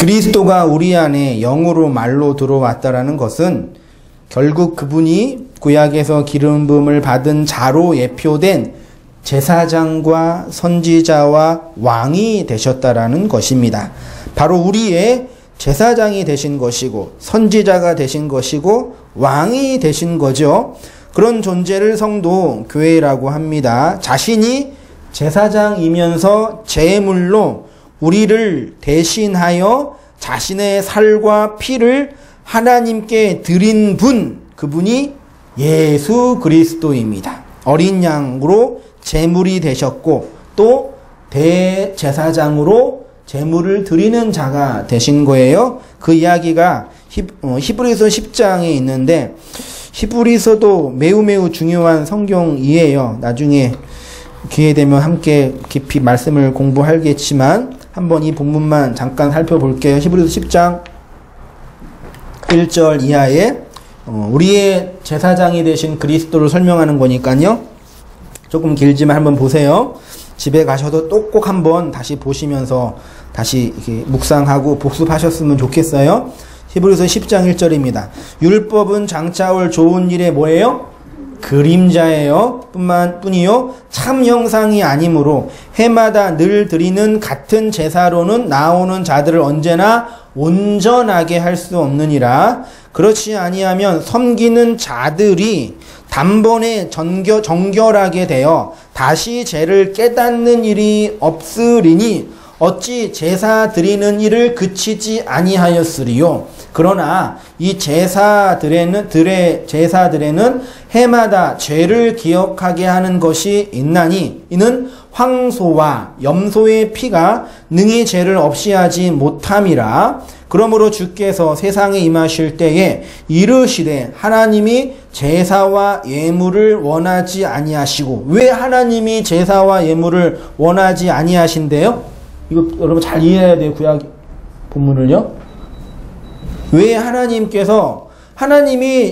그리스도가 우리 안에 영으로 말로 들어왔다라는 것은 결국 그분이 구약에서 기름 부음을 받은 자로 예표된 제사장과 선지자와 왕이 되셨다라는 것입니다. 바로 우리의 제사장이 되신 것이고 선지자가 되신 것이고 왕이 되신 거죠. 그런 존재를 성도 교회라고 합니다. 자신이 제사장이면서 제물로 우리를 대신하여 자신의 살과 피를 하나님께 드린 분, 그분이 예수 그리스도입니다. 어린 양으로 제물이 되셨고 또 대제사장으로 제물을 드리는 자가 되신 거예요. 그 이야기가 히브리서 10장에 있는데 히브리서도 매우 중요한 성경이에요. 나중에 기회 되면 함께 깊이 말씀을 공부하겠지만 한번 이 본문만 잠깐 살펴볼게요. 히브리서 10장 1절 이하에 우리의 제사장이 되신 그리스도를 설명하는 거니까요. 조금 길지만 한번 보세요. 집에 가셔도 또 꼭 한번 다시 보시면서 다시 이렇게 묵상하고 복습하셨으면 좋겠어요. 히브리서 10장 1절입니다. 율법은 장차 올 좋은 일에 뭐예요? 그림자예요. 뿐이요 참 형상이 아니므로 해마다 늘 드리는 같은 제사로는 나오는 자들을 언제나 온전하게 할 수 없느니라. 그렇지 아니하면 섬기는 자들이 단번에 정결하게 되어 다시 죄를 깨닫는 일이 없으리니 어찌 제사 드리는 일을 그치지 아니하였으리요. 그러나 이 제사들에는 해마다 죄를 기억하게 하는 것이 있나니 이는 황소와 염소의 피가 능히 죄를 없이 하지 못함이라. 그러므로 주께서 세상에 임하실 때에 이르시되 하나님이 제사와 예물을 원하지 아니하시고. 왜 하나님이 제사와 예물을 원하지 아니하신대요? 이거 여러분 잘 이해해야 돼요. 구약 본문을요. 왜 하나님이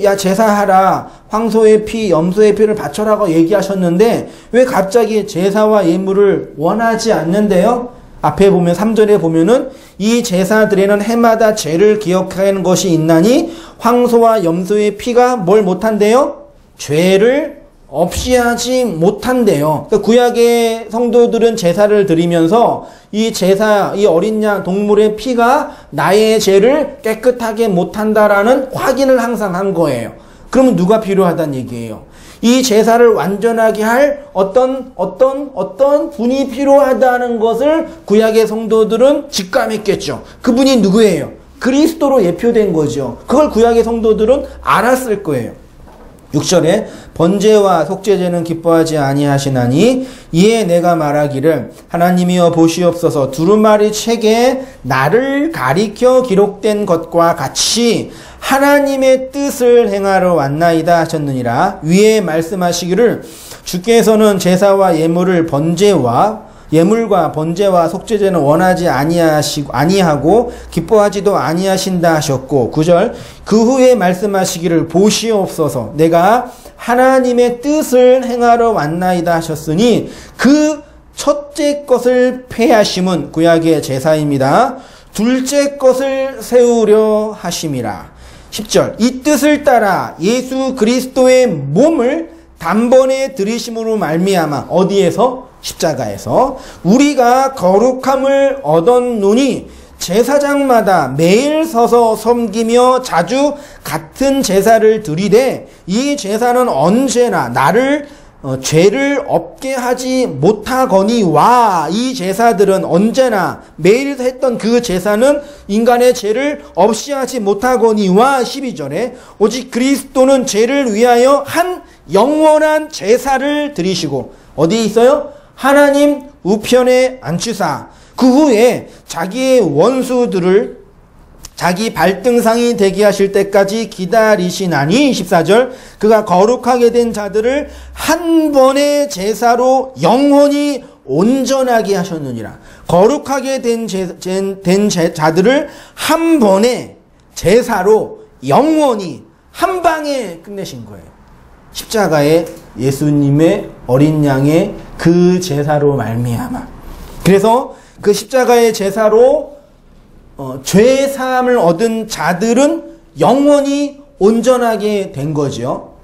야 제사하라, 황소의 피, 염소의 피를 바쳐라고 얘기하셨는데 왜 갑자기 제사와 예물을 원하지 않는데요? 앞에 보면 3절에 보면은 이 제사들에는 해마다 죄를 기억하는 것이 있나니 황소와 염소의 피가 뭘 못한대요? 죄를 없이 하지 못한대요. 그러니까 구약의 성도들은 제사를 드리면서 이 어린 양 동물의 피가 나의 죄를 깨끗하게 못한다라는 확인을 항상 한 거예요. 그러면 누가 필요하다는 얘기예요? 이 제사를 완전하게 할 어떤 분이 필요하다는 것을 구약의 성도들은 직감했겠죠. 그분이 누구예요? 그리스도로 예표된 거죠. 그걸 구약의 성도들은 알았을 거예요. 6절에 번제와 속죄제는 기뻐하지 아니하시나니 이에 내가 말하기를 하나님이여 보시옵소서 두루마리 책에 나를 가리켜 기록된 것과 같이 하나님의 뜻을 행하러 왔나이다 하셨느니라. 위에 말씀하시기를 주께서는 제사와 예물과 번제와 속죄제는 원하지 아니하고 기뻐하지도 아니하신다 하셨고 9절 그 후에 말씀하시기를 보시옵소서 내가 하나님의 뜻을 행하러 왔나이다 하셨으니 그 첫째 것을 폐하심은 구약의 제사입니다. 둘째 것을 세우려 하심이라. 10절 이 뜻을 따라 예수 그리스도의 몸을 단번에 들이심으로 말미암아 어디에서? 십자가에서 우리가 거룩함을 얻었노니 제사장마다 매일 서서 섬기며 자주 같은 제사를 드리되 이 제사는 언제나 나를 죄를 없게 하지 못하거니와 이 제사들은 언제나 매일 했던 그 제사는 인간의 죄를 없이 하지 못하거니와 12절에 오직 그리스도는 죄를 위하여 한 영원한 제사를 드리시고 어디에 있어요? 하나님 우편에 앉히사 그 후에 자기의 원수들을 자기 발등상이 되게 하실 때까지 기다리시나니 14절 그가 거룩하게 된 자들을 한 번의 제사로 영원히 온전하게 하셨느니라. 거룩하게 된 자들을 한 번의 제사로 영원히 한 방에 끝내신 거예요. 십자가에 예수님의 어린 양의 그 제사로 말미암아. 그래서 그 십자가의 제사로 죄 사함을 얻은 자들은 영원히 온전하게 된 거죠.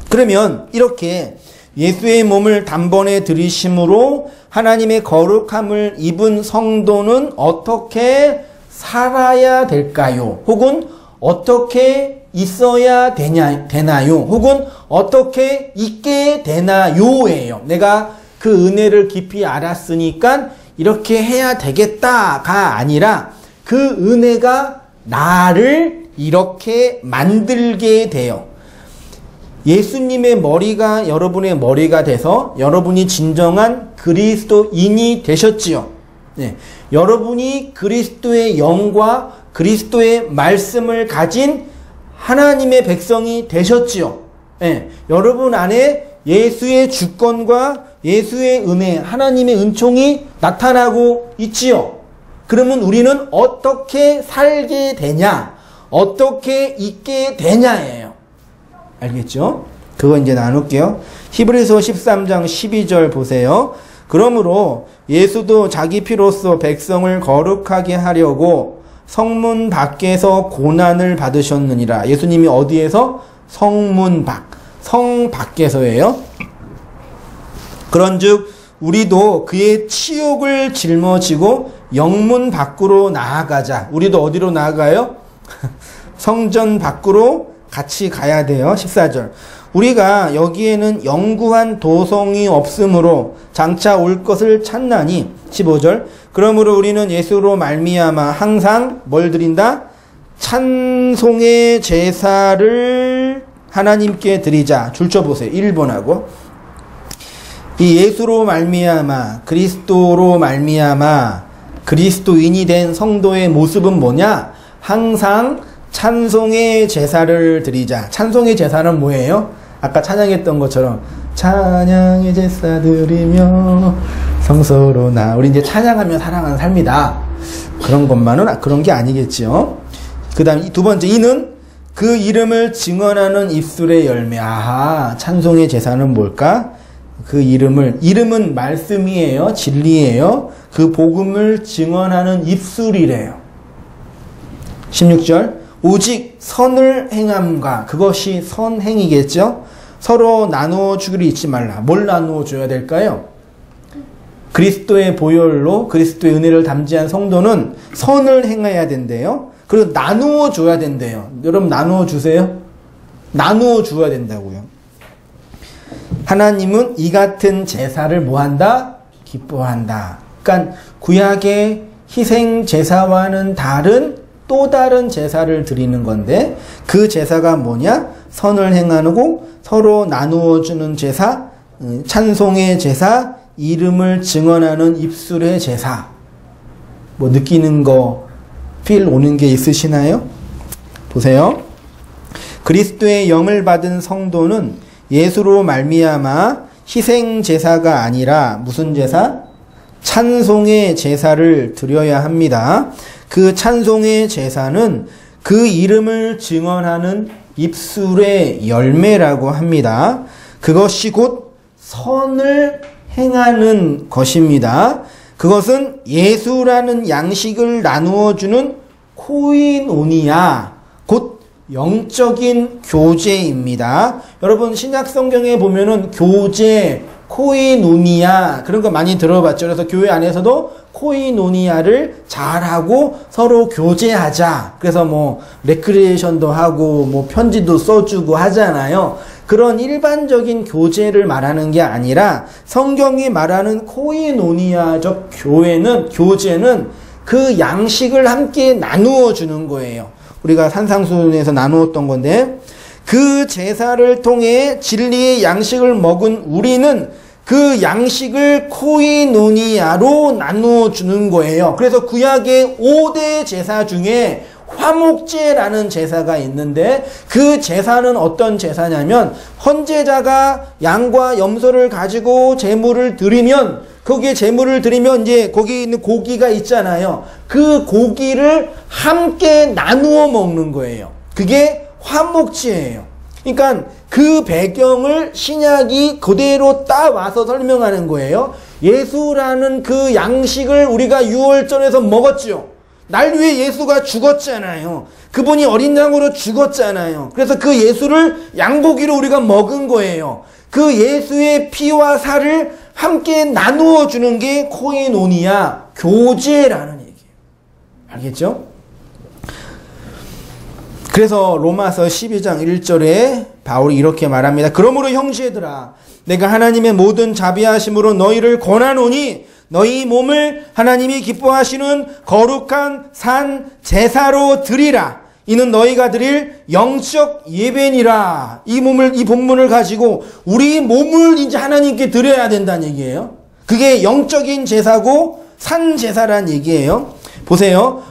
그러면 이렇게 예수의 몸을 단번에 들이심으로 하나님의 거룩함을 입은 성도는 어떻게 살아야 될까요? 혹은 어떻게 있어야 되나요? 혹은 어떻게 있게 되나요예요. 내가 그 은혜를 깊이 알았으니까 이렇게 해야 되겠다가 아니라 그 은혜가 나를 이렇게 만들게 돼요. 예수님의 머리가 여러분의 머리가 돼서 여러분이 진정한 그리스도인이 되셨지요. 네. 여러분이 그리스도의 영과 그리스도의 말씀을 가진 하나님의 백성이 되셨지요. 네. 여러분 안에 예수의 주권과 예수의 은혜, 하나님의 은총이 나타나고 있지요. 그러면 우리는 어떻게 살게 되냐, 어떻게 있게 되냐예요. 알겠죠? 그거 이제 나눌게요. 히브리서 13장 12절 보세요. 그러므로 예수도 자기 피로써 백성을 거룩하게 하려고 성문 밖에서 고난을 받으셨느니라. 예수님이 어디에서? 성문 밖. 성 밖에서예요. 그런즉 우리도 그의 치욕을 짊어지고 영문 밖으로 나아가자. 우리도 어디로 나아가요? 성전 밖으로 같이 가야 돼요. 14절. 우리가 여기에는 영구한 도성이 없으므로 장차 올 것을 찾나니 15절. 그러므로 우리는 예수로 말미암아 항상 뭘 드린다? 찬송의 제사를 하나님께 드리자. 줄쳐보세요. 1번하고 이 예수로 말미암아 그리스도로 말미암아 그리스도인이 된 성도의 모습은 뭐냐? 항상 찬송의 제사를 드리자. 찬송의 제사는 뭐예요? 아까 찬양했던 것처럼 찬양의 제사 드리며 성소로 나. 우리 이제 찬양하며 살아가는 삶이다. 그런 것만은 그런 게 아니겠죠. 그 다음 두 번째 이는 그 이름을 증언하는 입술의 열매. 아하, 찬송의 제사는 뭘까? 그 이름은 말씀이에요. 진리예요. 그 복음을 증언하는 입술이래요. 16절. 오직 선을 행함과 그것이 선행이겠죠. 서로 나누어 주기를 잊지 말라. 뭘 나누어 줘야 될까요? 그리스도의 보혈로 그리스도의 은혜를 담지한 성도는 선을 행해야 된대요. 그리고 나누어 줘야 된대요. 여러분 나누어 주세요. 나누어 줘야 된다고요. 하나님은 이 같은 제사를 뭐한다? 기뻐한다. 그러니까 구약의 희생 제사와는 다른 또 다른 제사를 드리는 건데 그 제사가 뭐냐? 선을 행하고 서로 나누어 주는 제사, 찬송의 제사, 이름을 증언하는 입술의 제사. 뭐 느끼는 거, 필 오는 게 있으시나요? 보세요. 그리스도의 영을 받은 성도는 예수로 말미암아 희생 제사가 아니라 무슨 제사? 찬송의 제사를 드려야 합니다. 그 찬송의 제사는 그 이름을 증언하는 입술의 열매라고 합니다. 그것이 곧 선을 행하는 것입니다. 그것은 예수라는 양식을 나누어 주는 코이노니아, 곧 영적인 교제입니다. 여러분 신약 성경에 보면은 교제, 코이노니아 그런 거 많이 들어봤죠. 그래서 교회 안에서도 코이노니아를 잘하고 서로 교제하자. 그래서 뭐 레크리에이션도 하고 뭐 편지도 써주고 하잖아요. 그런 일반적인 교제를 말하는 게 아니라 성경이 말하는 코이노니아적 교제는 그 양식을 함께 나누어 주는 거예요. 우리가 산상수훈에서 나누었던 건데, 그 제사를 통해 진리의 양식을 먹은 우리는 그 양식을 코이노니아로 나누어 주는 거예요. 그래서 구약의 5대 제사 중에 화목제라는 제사가 있는데, 그 제사는 어떤 제사냐면 헌제자가 양과 염소를 가지고 제물을 드리면, 거기에 제물을 드리면 이제 거기 있는 고기가 있잖아요. 그 고기를 함께 나누어 먹는 거예요. 그게 화목제예요. 그러니까 그 배경을 신약이 그대로 따와서 설명하는 거예요. 예수라는 그 양식을 우리가 유월절에서 먹었죠. 날 위해 예수가 죽었잖아요. 그분이 어린 양으로 죽었잖아요. 그래서 그 예수를 양고기로 우리가 먹은 거예요. 그 예수의 피와 살을 함께 나누어 주는 게 코이노니아, 교제라는 얘기예요. 알겠죠? 그래서 로마서 12장 1절에 바울이 이렇게 말합니다. 그러므로 형제들아, 내가 하나님의 모든 자비하심으로 너희를 권하노니 너희 몸을 하나님이 기뻐하시는 거룩한 산 제사로 드리라. 이는 너희가 드릴 영적 예배니라. 이 본문을 가지고 우리 몸을 이제 하나님께 드려야 된다는 얘기예요. 그게 영적인 제사고 산 제사란 얘기예요. 보세요.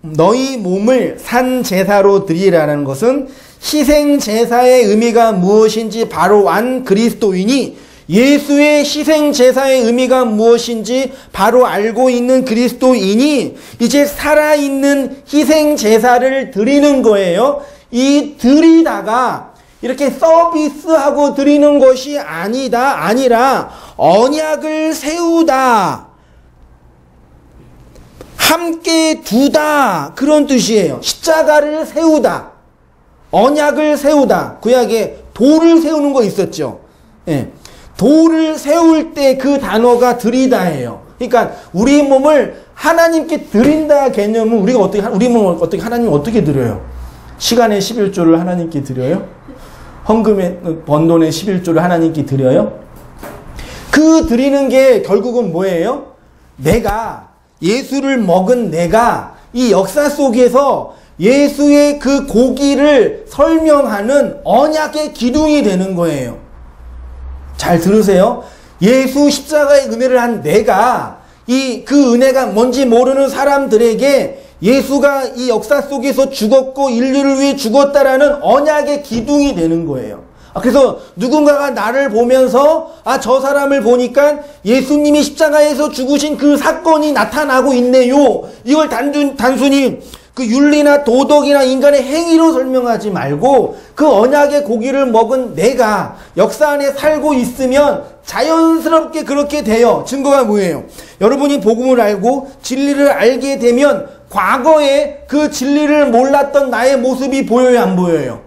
너희 몸을 산 제사로 드리라는 것은 희생 제사의 의미가 무엇인지 바로 안 그리스도인이 예수의 희생 제사의 의미가 무엇인지 바로 알고 있는 그리스도인이 이제 살아있는 희생 제사를 드리는 거예요. 이 드리다가 이렇게 서비스하고 드리는 것이 아니라 언약을 세우다, 함께 두다, 그런 뜻이에요. 십자가를 세우다, 언약을 세우다. 구약에 돌을 세우는 거 있었죠. 예. 돌을 세울 때 그 단어가 드리다예요. 그러니까 우리 몸을 하나님께 드린다 개념은 우리 몸을 어떻게 하나님 어떻게 드려요? 시간의 11조를 하나님께 드려요? 헌금의 번 돈의 11조를 하나님께 드려요? 그 드리는 게 결국은 뭐예요? 내가 예수를 먹은 내가 이 역사 속에서 예수의 그 고기를 설명하는 언약의 기둥이 되는 거예요. 잘 들으세요. 예수 십자가의 은혜를 한 내가 그 은혜가 뭔지 모르는 사람들에게 예수가 이 역사 속에서 죽었고 인류를 위해 죽었다라는 언약의 기둥이 되는 거예요. 그래서 누군가가 나를 보면서 저 사람을 보니까 예수님이 십자가에서 죽으신 그 사건이 나타나고 있네요. 이걸 단순히 그 윤리나 도덕이나 인간의 행위로 설명하지 말고 그 언약의 고기를 먹은 내가 역사 안에 살고 있으면 자연스럽게 그렇게 돼요. 증거가 뭐예요? 여러분이 복음을 알고 진리를 알게 되면 과거에 그 진리를 몰랐던 나의 모습이 보여요, 안 보여요?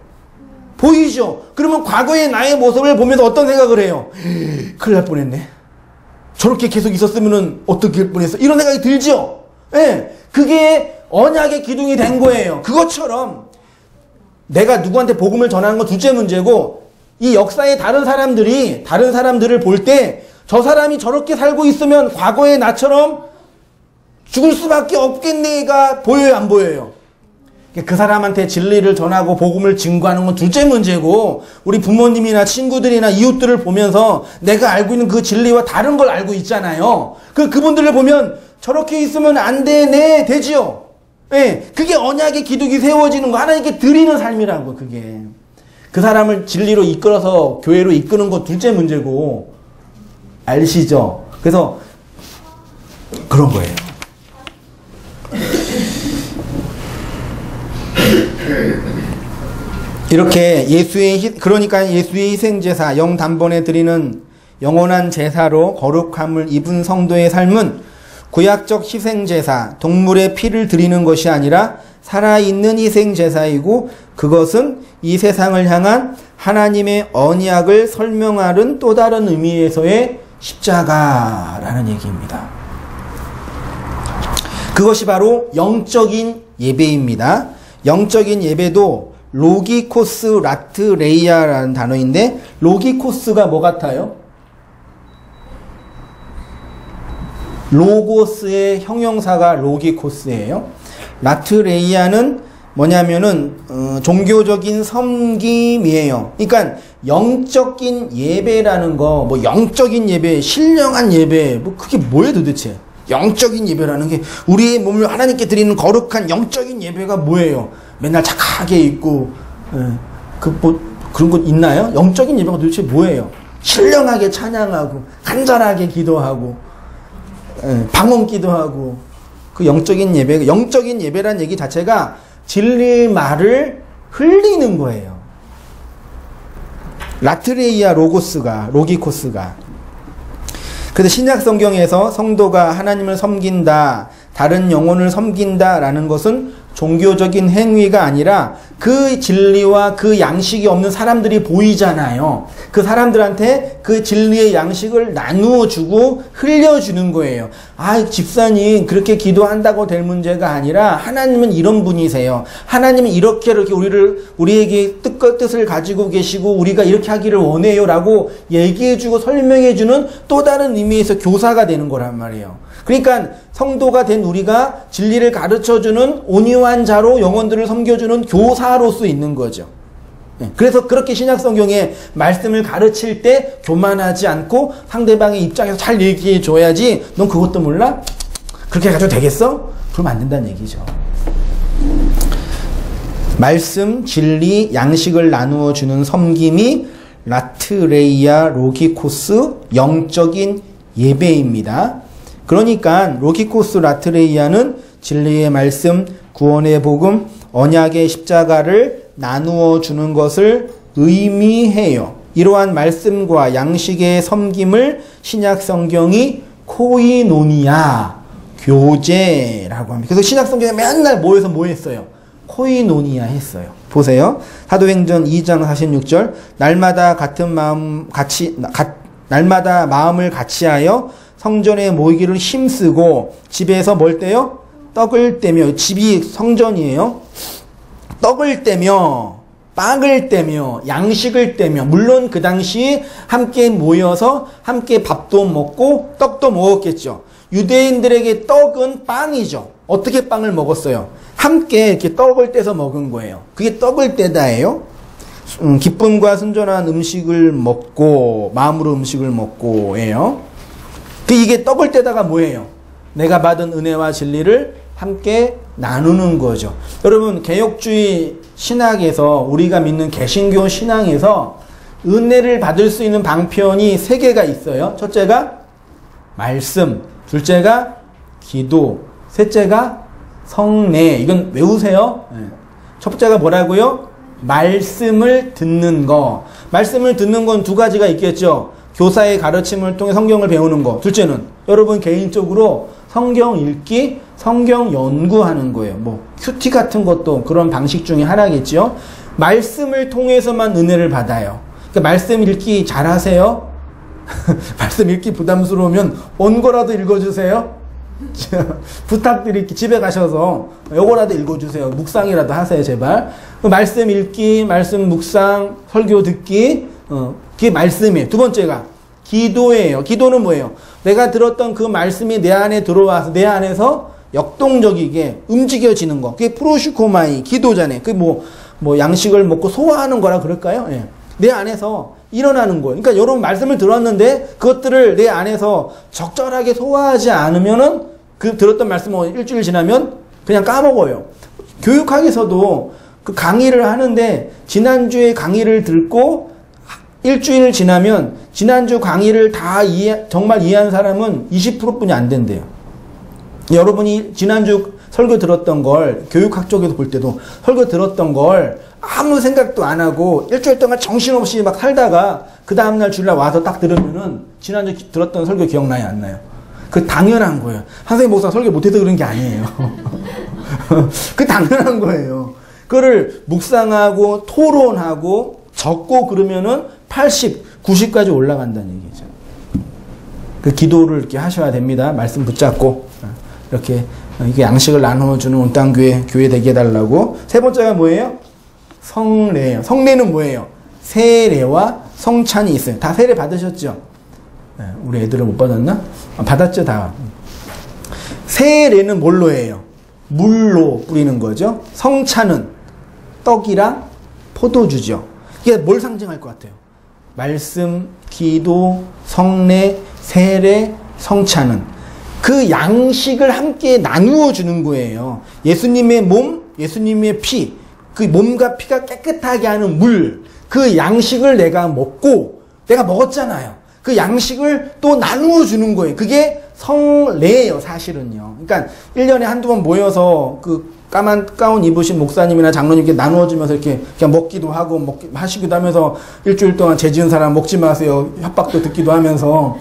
보이죠? 그러면 과거의 나의 모습을 보면서 어떤 생각을 해요? 큰일 날 뻔했네. 저렇게 계속 있었으면 어떻게 할 뻔했어? 이런 생각이 들죠? 예. 그게 언약의 기둥이 된 거예요. 그것처럼 내가 누구한테 복음을 전하는 건 둘째 문제고, 이 역사의 다른 사람들을 볼 때 저 사람이 저렇게 살고 있으면 과거의 나처럼 죽을 수밖에 없겠네가 보여요, 안 보여요? 그 사람한테 진리를 전하고 복음을 증거하는 건 둘째 문제고, 우리 부모님이나 친구들이나 이웃들을 보면서 내가 알고 있는 그 진리와 다른 걸 알고 있잖아요. 그분들을 보면 저렇게 있으면 안 되네, 되지요? 예, 그게 언약의 기둥이 세워지는 거, 하나님께 드리는 삶이라고, 그게. 그 사람을 진리로 이끌어서 교회로 이끄는 거 둘째 문제고, 아시죠? 그래서 그런 거예요. 이렇게 그러니까 예수의 희생제사, 영단번에 드리는 영원한 제사로 거룩함을 입은 성도의 삶은 구약적 희생제사, 동물의 피를 드리는 것이 아니라 살아있는 희생제사이고 그것은 이 세상을 향한 하나님의 언약을 설명하는 또 다른 의미에서의 십자가라는 얘기입니다. 그것이 바로 영적인 예배입니다. 영적인 예배도 로기코스 라트레이아라는 단어인데 로기코스가 뭐 같아요? 로고스의 형용사가 로기코스예요. 라트레이아는 뭐냐면은 종교적인 섬김이에요. 그러니까 영적인 예배라는 거, 뭐 영적인 예배, 신령한 예배, 뭐 그게 뭐예요 도대체? 영적인 예배라는 게 우리의 몸을 하나님께 드리는 거룩한 영적인 예배가 뭐예요? 맨날 착하게 있고 그런 것 있나요? 영적인 예배가 도대체 뭐예요? 신령하게 찬양하고 간절하게 기도하고 방언 기도하고 그 영적인 예배란 얘기 자체가 진리의 말을 흘리는 거예요. 라트레이아 로기코스가. 그래서 신약 성경에서 성도가 하나님을 섬긴다, 다른 영혼을 섬긴다라는 것은 종교적인 행위가 아니라 그 진리와 그 양식이 없는 사람들이 보이잖아요. 그 사람들한테 그 진리의 양식을 나누어 주고 흘려주는 거예요. 아, 집사님 그렇게 기도한다고 될 문제가 아니라 하나님은 이런 분이세요. 하나님은 이렇게 우리에게 뜻을 가지고 계시고 우리가 이렇게 하기를 원해요 라고 얘기해주고 설명해주는 또 다른 의미에서 교사가 되는 거란 말이에요. 그러니까 성도가 된 우리가 진리를 가르쳐주는 온유한 자로 영혼들을 섬겨주는 교사로서 있는 거죠. 그래서 그렇게 신약 성경에 말씀을 가르칠 때 교만하지 않고 상대방의 입장에서 잘 얘기해 줘야지. 넌 그것도 몰라? 그렇게 해가지고 되겠어? 그러면 안 된다는 얘기죠. 말씀, 진리, 양식을 나누어 주는 섬김이 라트레이아 로기코스 영적인 예배입니다. 그러니까 로기코스 라트레이아는 진리의 말씀, 구원의 복음, 언약의 십자가를 나누어 주는 것을 의미해요. 이러한 말씀과 양식의 섬김을 신약 성경이 코이노니아, 교제라고 합니다. 그래서 신약 성경에 맨날 모여서 뭐 했어요? 코이노니아 했어요. 보세요. 사도행전 2장 46절 날마다 날마다 마음을 같이하여 성전에 모이기를 힘쓰고 집에서 뭘 떼요? 떡을 떼며, 집이 성전이에요. 떡을 떼며 빵을 떼며 양식을 떼며, 물론 그 당시 함께 모여서 함께 밥도 먹고 떡도 먹었겠죠. 유대인들에게 떡은 빵이죠. 어떻게 빵을 먹었어요? 함께 이렇게 떡을 떼서 먹은 거예요. 그게 떡을 떼다예요. 기쁨과 순전한 음식을 먹고 마음으로 음식을 먹고예요. 이게 떡을 떼다가 뭐예요? 내가 받은 은혜와 진리를 함께 나누는 거죠. 여러분, 개혁주의 신학에서, 우리가 믿는 개신교 신앙에서 은혜를 받을 수 있는 방편이 3개가 있어요. 첫째가 말씀, 둘째가 기도, 셋째가 성례. 이건 외우세요. 첫째가 뭐라고요? 말씀을 듣는 거. 말씀을 듣는 건 2가지가 있겠죠. 교사의 가르침을 통해 성경을 배우는 거. 둘째는 여러분 개인적으로 성경 읽기, 성경 연구하는 거예요. 뭐 큐티 같은 것도 그런 방식 중에 하나겠죠. 말씀을 통해서만 은혜를 받아요. 그러니까 말씀 읽기 잘하세요? 말씀 읽기 부담스러우면 원고라도 읽어주세요. 부탁드릴게요. 집에 가셔서 요거라도 읽어주세요. 묵상이라도 하세요, 제발. 말씀 읽기, 말씀 묵상, 설교 듣기, 그게 말씀이에요. 2번째가 기도예요. 기도는 뭐예요? 내가 들었던 그 말씀이 내 안에 들어와서 내 안에서 역동적이게 움직여지는 거. 그게 프로슈코마이, 기도잖아요. 그게 뭐 양식을 먹고 소화하는 거라 그럴까요? 예. 내 안에서 일어나는 거예요. 그러니까 여러분 말씀을 들었는데 그것들을 내 안에서 적절하게 소화하지 않으면은 그 들었던 말씀을 일주일 지나면 그냥 까먹어요. 교육학에서도 그 강의를 하는데 지난주에 강의를 듣고 일주일 지나면 지난주 강의를 다 정말 이해한 사람은 20%뿐이 안 된대요. 여러분이 지난주 설교 들었던 걸, 교육학 쪽에서 볼 때도 설교 들었던 걸 아무 생각도 안 하고 일주일 동안 정신없이 막 살다가 그 다음날 주일날 와서 딱 들으면은 지난주 들었던 설교 기억나요? 안 나요? 그 당연한 거예요. 선생님 목사 설교 못해서 그런 게 아니에요. 그 당연한 거예요. 그거를 묵상하고 토론하고 적고 그러면은 80, 90까지 올라간다는 얘기죠. 그 기도를 이렇게 하셔야 됩니다. 말씀 붙잡고 이렇게 이게 양식을 나눠주는 온땅교회 교회 되게 해달라고. 세 번째가 뭐예요? 성례예요. 성례는 뭐예요? 세례와 성찬이 있어요. 다 세례 받으셨죠? 우리 애들은 못 받았나? 받았죠, 다. 세례는 뭘로 해요? 물로 뿌리는 거죠. 성찬은 떡이랑 포도주죠. 이게 뭘 상징할 것 같아요? 말씀, 기도, 성례, 세례, 성찬은 그 양식을 함께 나누어 주는 거예요. 예수님의 몸, 예수님의 피, 그 몸과 피가 깨끗하게 하는 물, 그 양식을 내가 먹고 내가 먹었잖아요. 그 양식을 또 나누어 주는 거예요. 그게 성례예요, 사실은요. 그러니까 1년에 한두 번 모여서 그 까만 가운 입으신 목사님이나 장로님께 나누어주면서 이렇게 그냥 먹기도 하고 하시기도 하면서 일주일 동안 죄 지은 사람 먹지 마세요 협박도 듣기도 하면서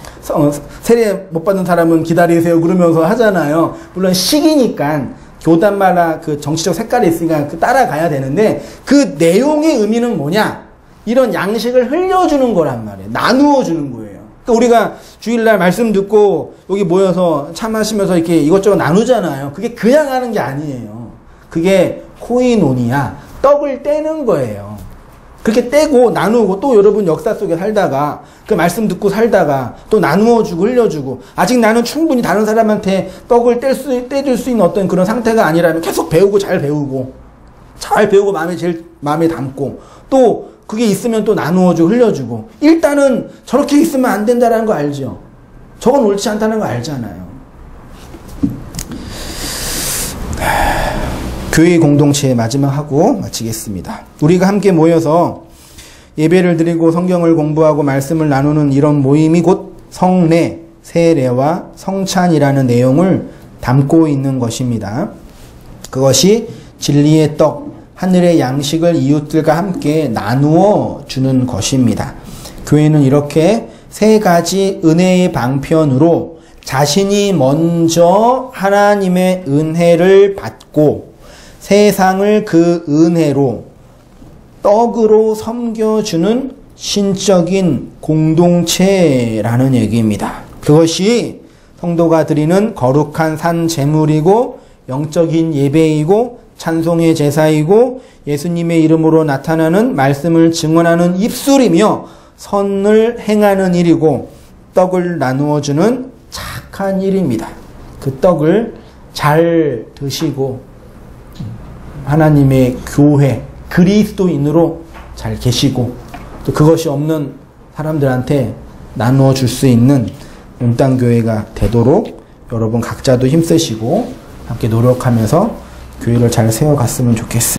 세례 못 받는 사람은 기다리세요 그러면서 하잖아요. 물론 식이니까 교단마다 그 정치적 색깔이 있으니까 그 따라가야 되는데 그 내용의 의미는 뭐냐? 이런 양식을 흘려주는 거란 말이에요. 나누어 주는 거예요. 그러니까 우리가 주일날 말씀 듣고 여기 모여서 차 마시면서 이렇게 이것저것 나누잖아요. 그게 그냥 하는 게 아니에요. 그게 코이노니아, 떡을 떼는 거예요. 그렇게 떼고 나누고 또 여러분 역사 속에 살다가 그 말씀 듣고 살다가 또 나누어주고 흘려주고 아직 나는 충분히 다른 사람한테 떡을 떼줄 수 있는 어떤 그런 상태가 아니라면 계속 배우고 잘 배우고 마음에 담고 또 그게 있으면 또 나누어주고 흘려주고 일단은 저렇게 있으면 안 된다는 거 알죠? 저건 옳지 않다는 거 알잖아요. 교회 공동체의 마지막 하고 마치겠습니다. 우리가 함께 모여서 예배를 드리고 성경을 공부하고 말씀을 나누는 이런 모임이 곧 성례, 세례와 성찬이라는 내용을 담고 있는 것입니다. 그것이 진리의 떡, 하늘의 양식을 이웃들과 함께 나누어 주는 것입니다. 교회는 이렇게 세 가지 은혜의 방편으로 자신이 먼저 하나님의 은혜를 받고 세상을 그 은혜로 떡으로 섬겨주는 신적인 공동체라는 얘기입니다. 그것이 성도가 드리는 거룩한 산 제물이고 영적인 예배이고 찬송의 제사이고 예수님의 이름으로 나타나는 말씀을 증언하는 입술이며 선을 행하는 일이고 떡을 나누어주는 착한 일입니다. 그 떡을 잘 드시고 하나님의 교회, 그리스도인으로 잘 계시고 또 그것이 없는 사람들한테 나누어 줄 수 있는 온땅교회가 되도록 여러분 각자도 힘쓰시고 함께 노력하면서 교회를 잘 세워갔으면 좋겠습니다.